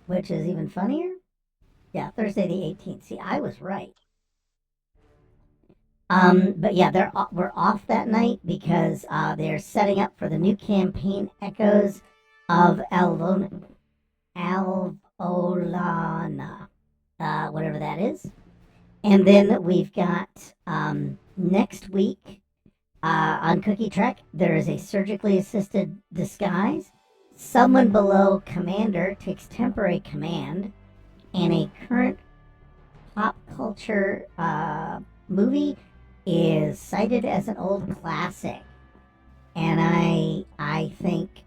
which is even funnier. Yeah, Thursday the 18th. See, I was right. But yeah, we're off that night because they're setting up for the new campaign, Echoes of Alvolana, whatever that is. And then we've got next week on Cookie Trek, there is a surgically assisted disguise. Someone below Commander takes temporary command, and a current pop culture movie is cited as an old classic. And I think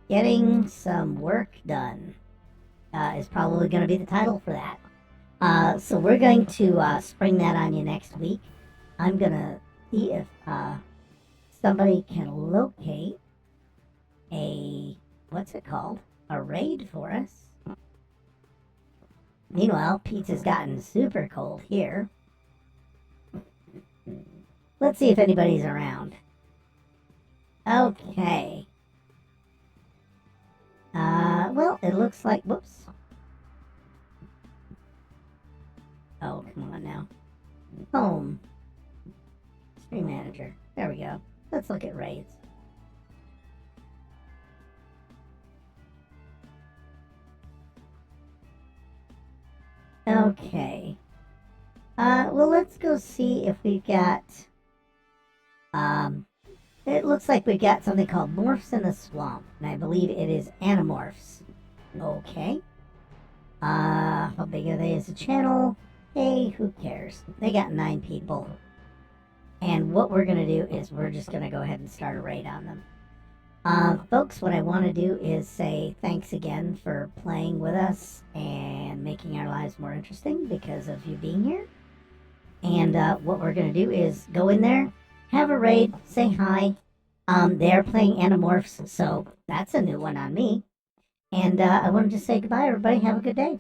getting some work done is probably going to be the title for that. So we're going to spring that on you next week. I'm going to see if somebody can locate what's it called? A raid for us. Meanwhile, pizza's gotten super cold here. Let's see if anybody's around. Okay. Well, it looks like, whoops. Oh, come on now. Home. Stream manager. There we go. Let's look at raids. Okay. Well, let's go see if we've got, it looks like we've got something called Morphs in the Swamp, and I believe it is Animorphs. Okay. How big are they as a channel? Hey, who cares? They got 9 people. And what we're going to do is we're just going to go ahead and start a raid on them. Folks, what I want to do is say thanks again for playing with us and making our lives more interesting because of you being here. And what we're going to do is go in there, have a raid, say hi. They're playing Animorphs, so that's a new one on me. And I want to just say goodbye, everybody. Have a good day.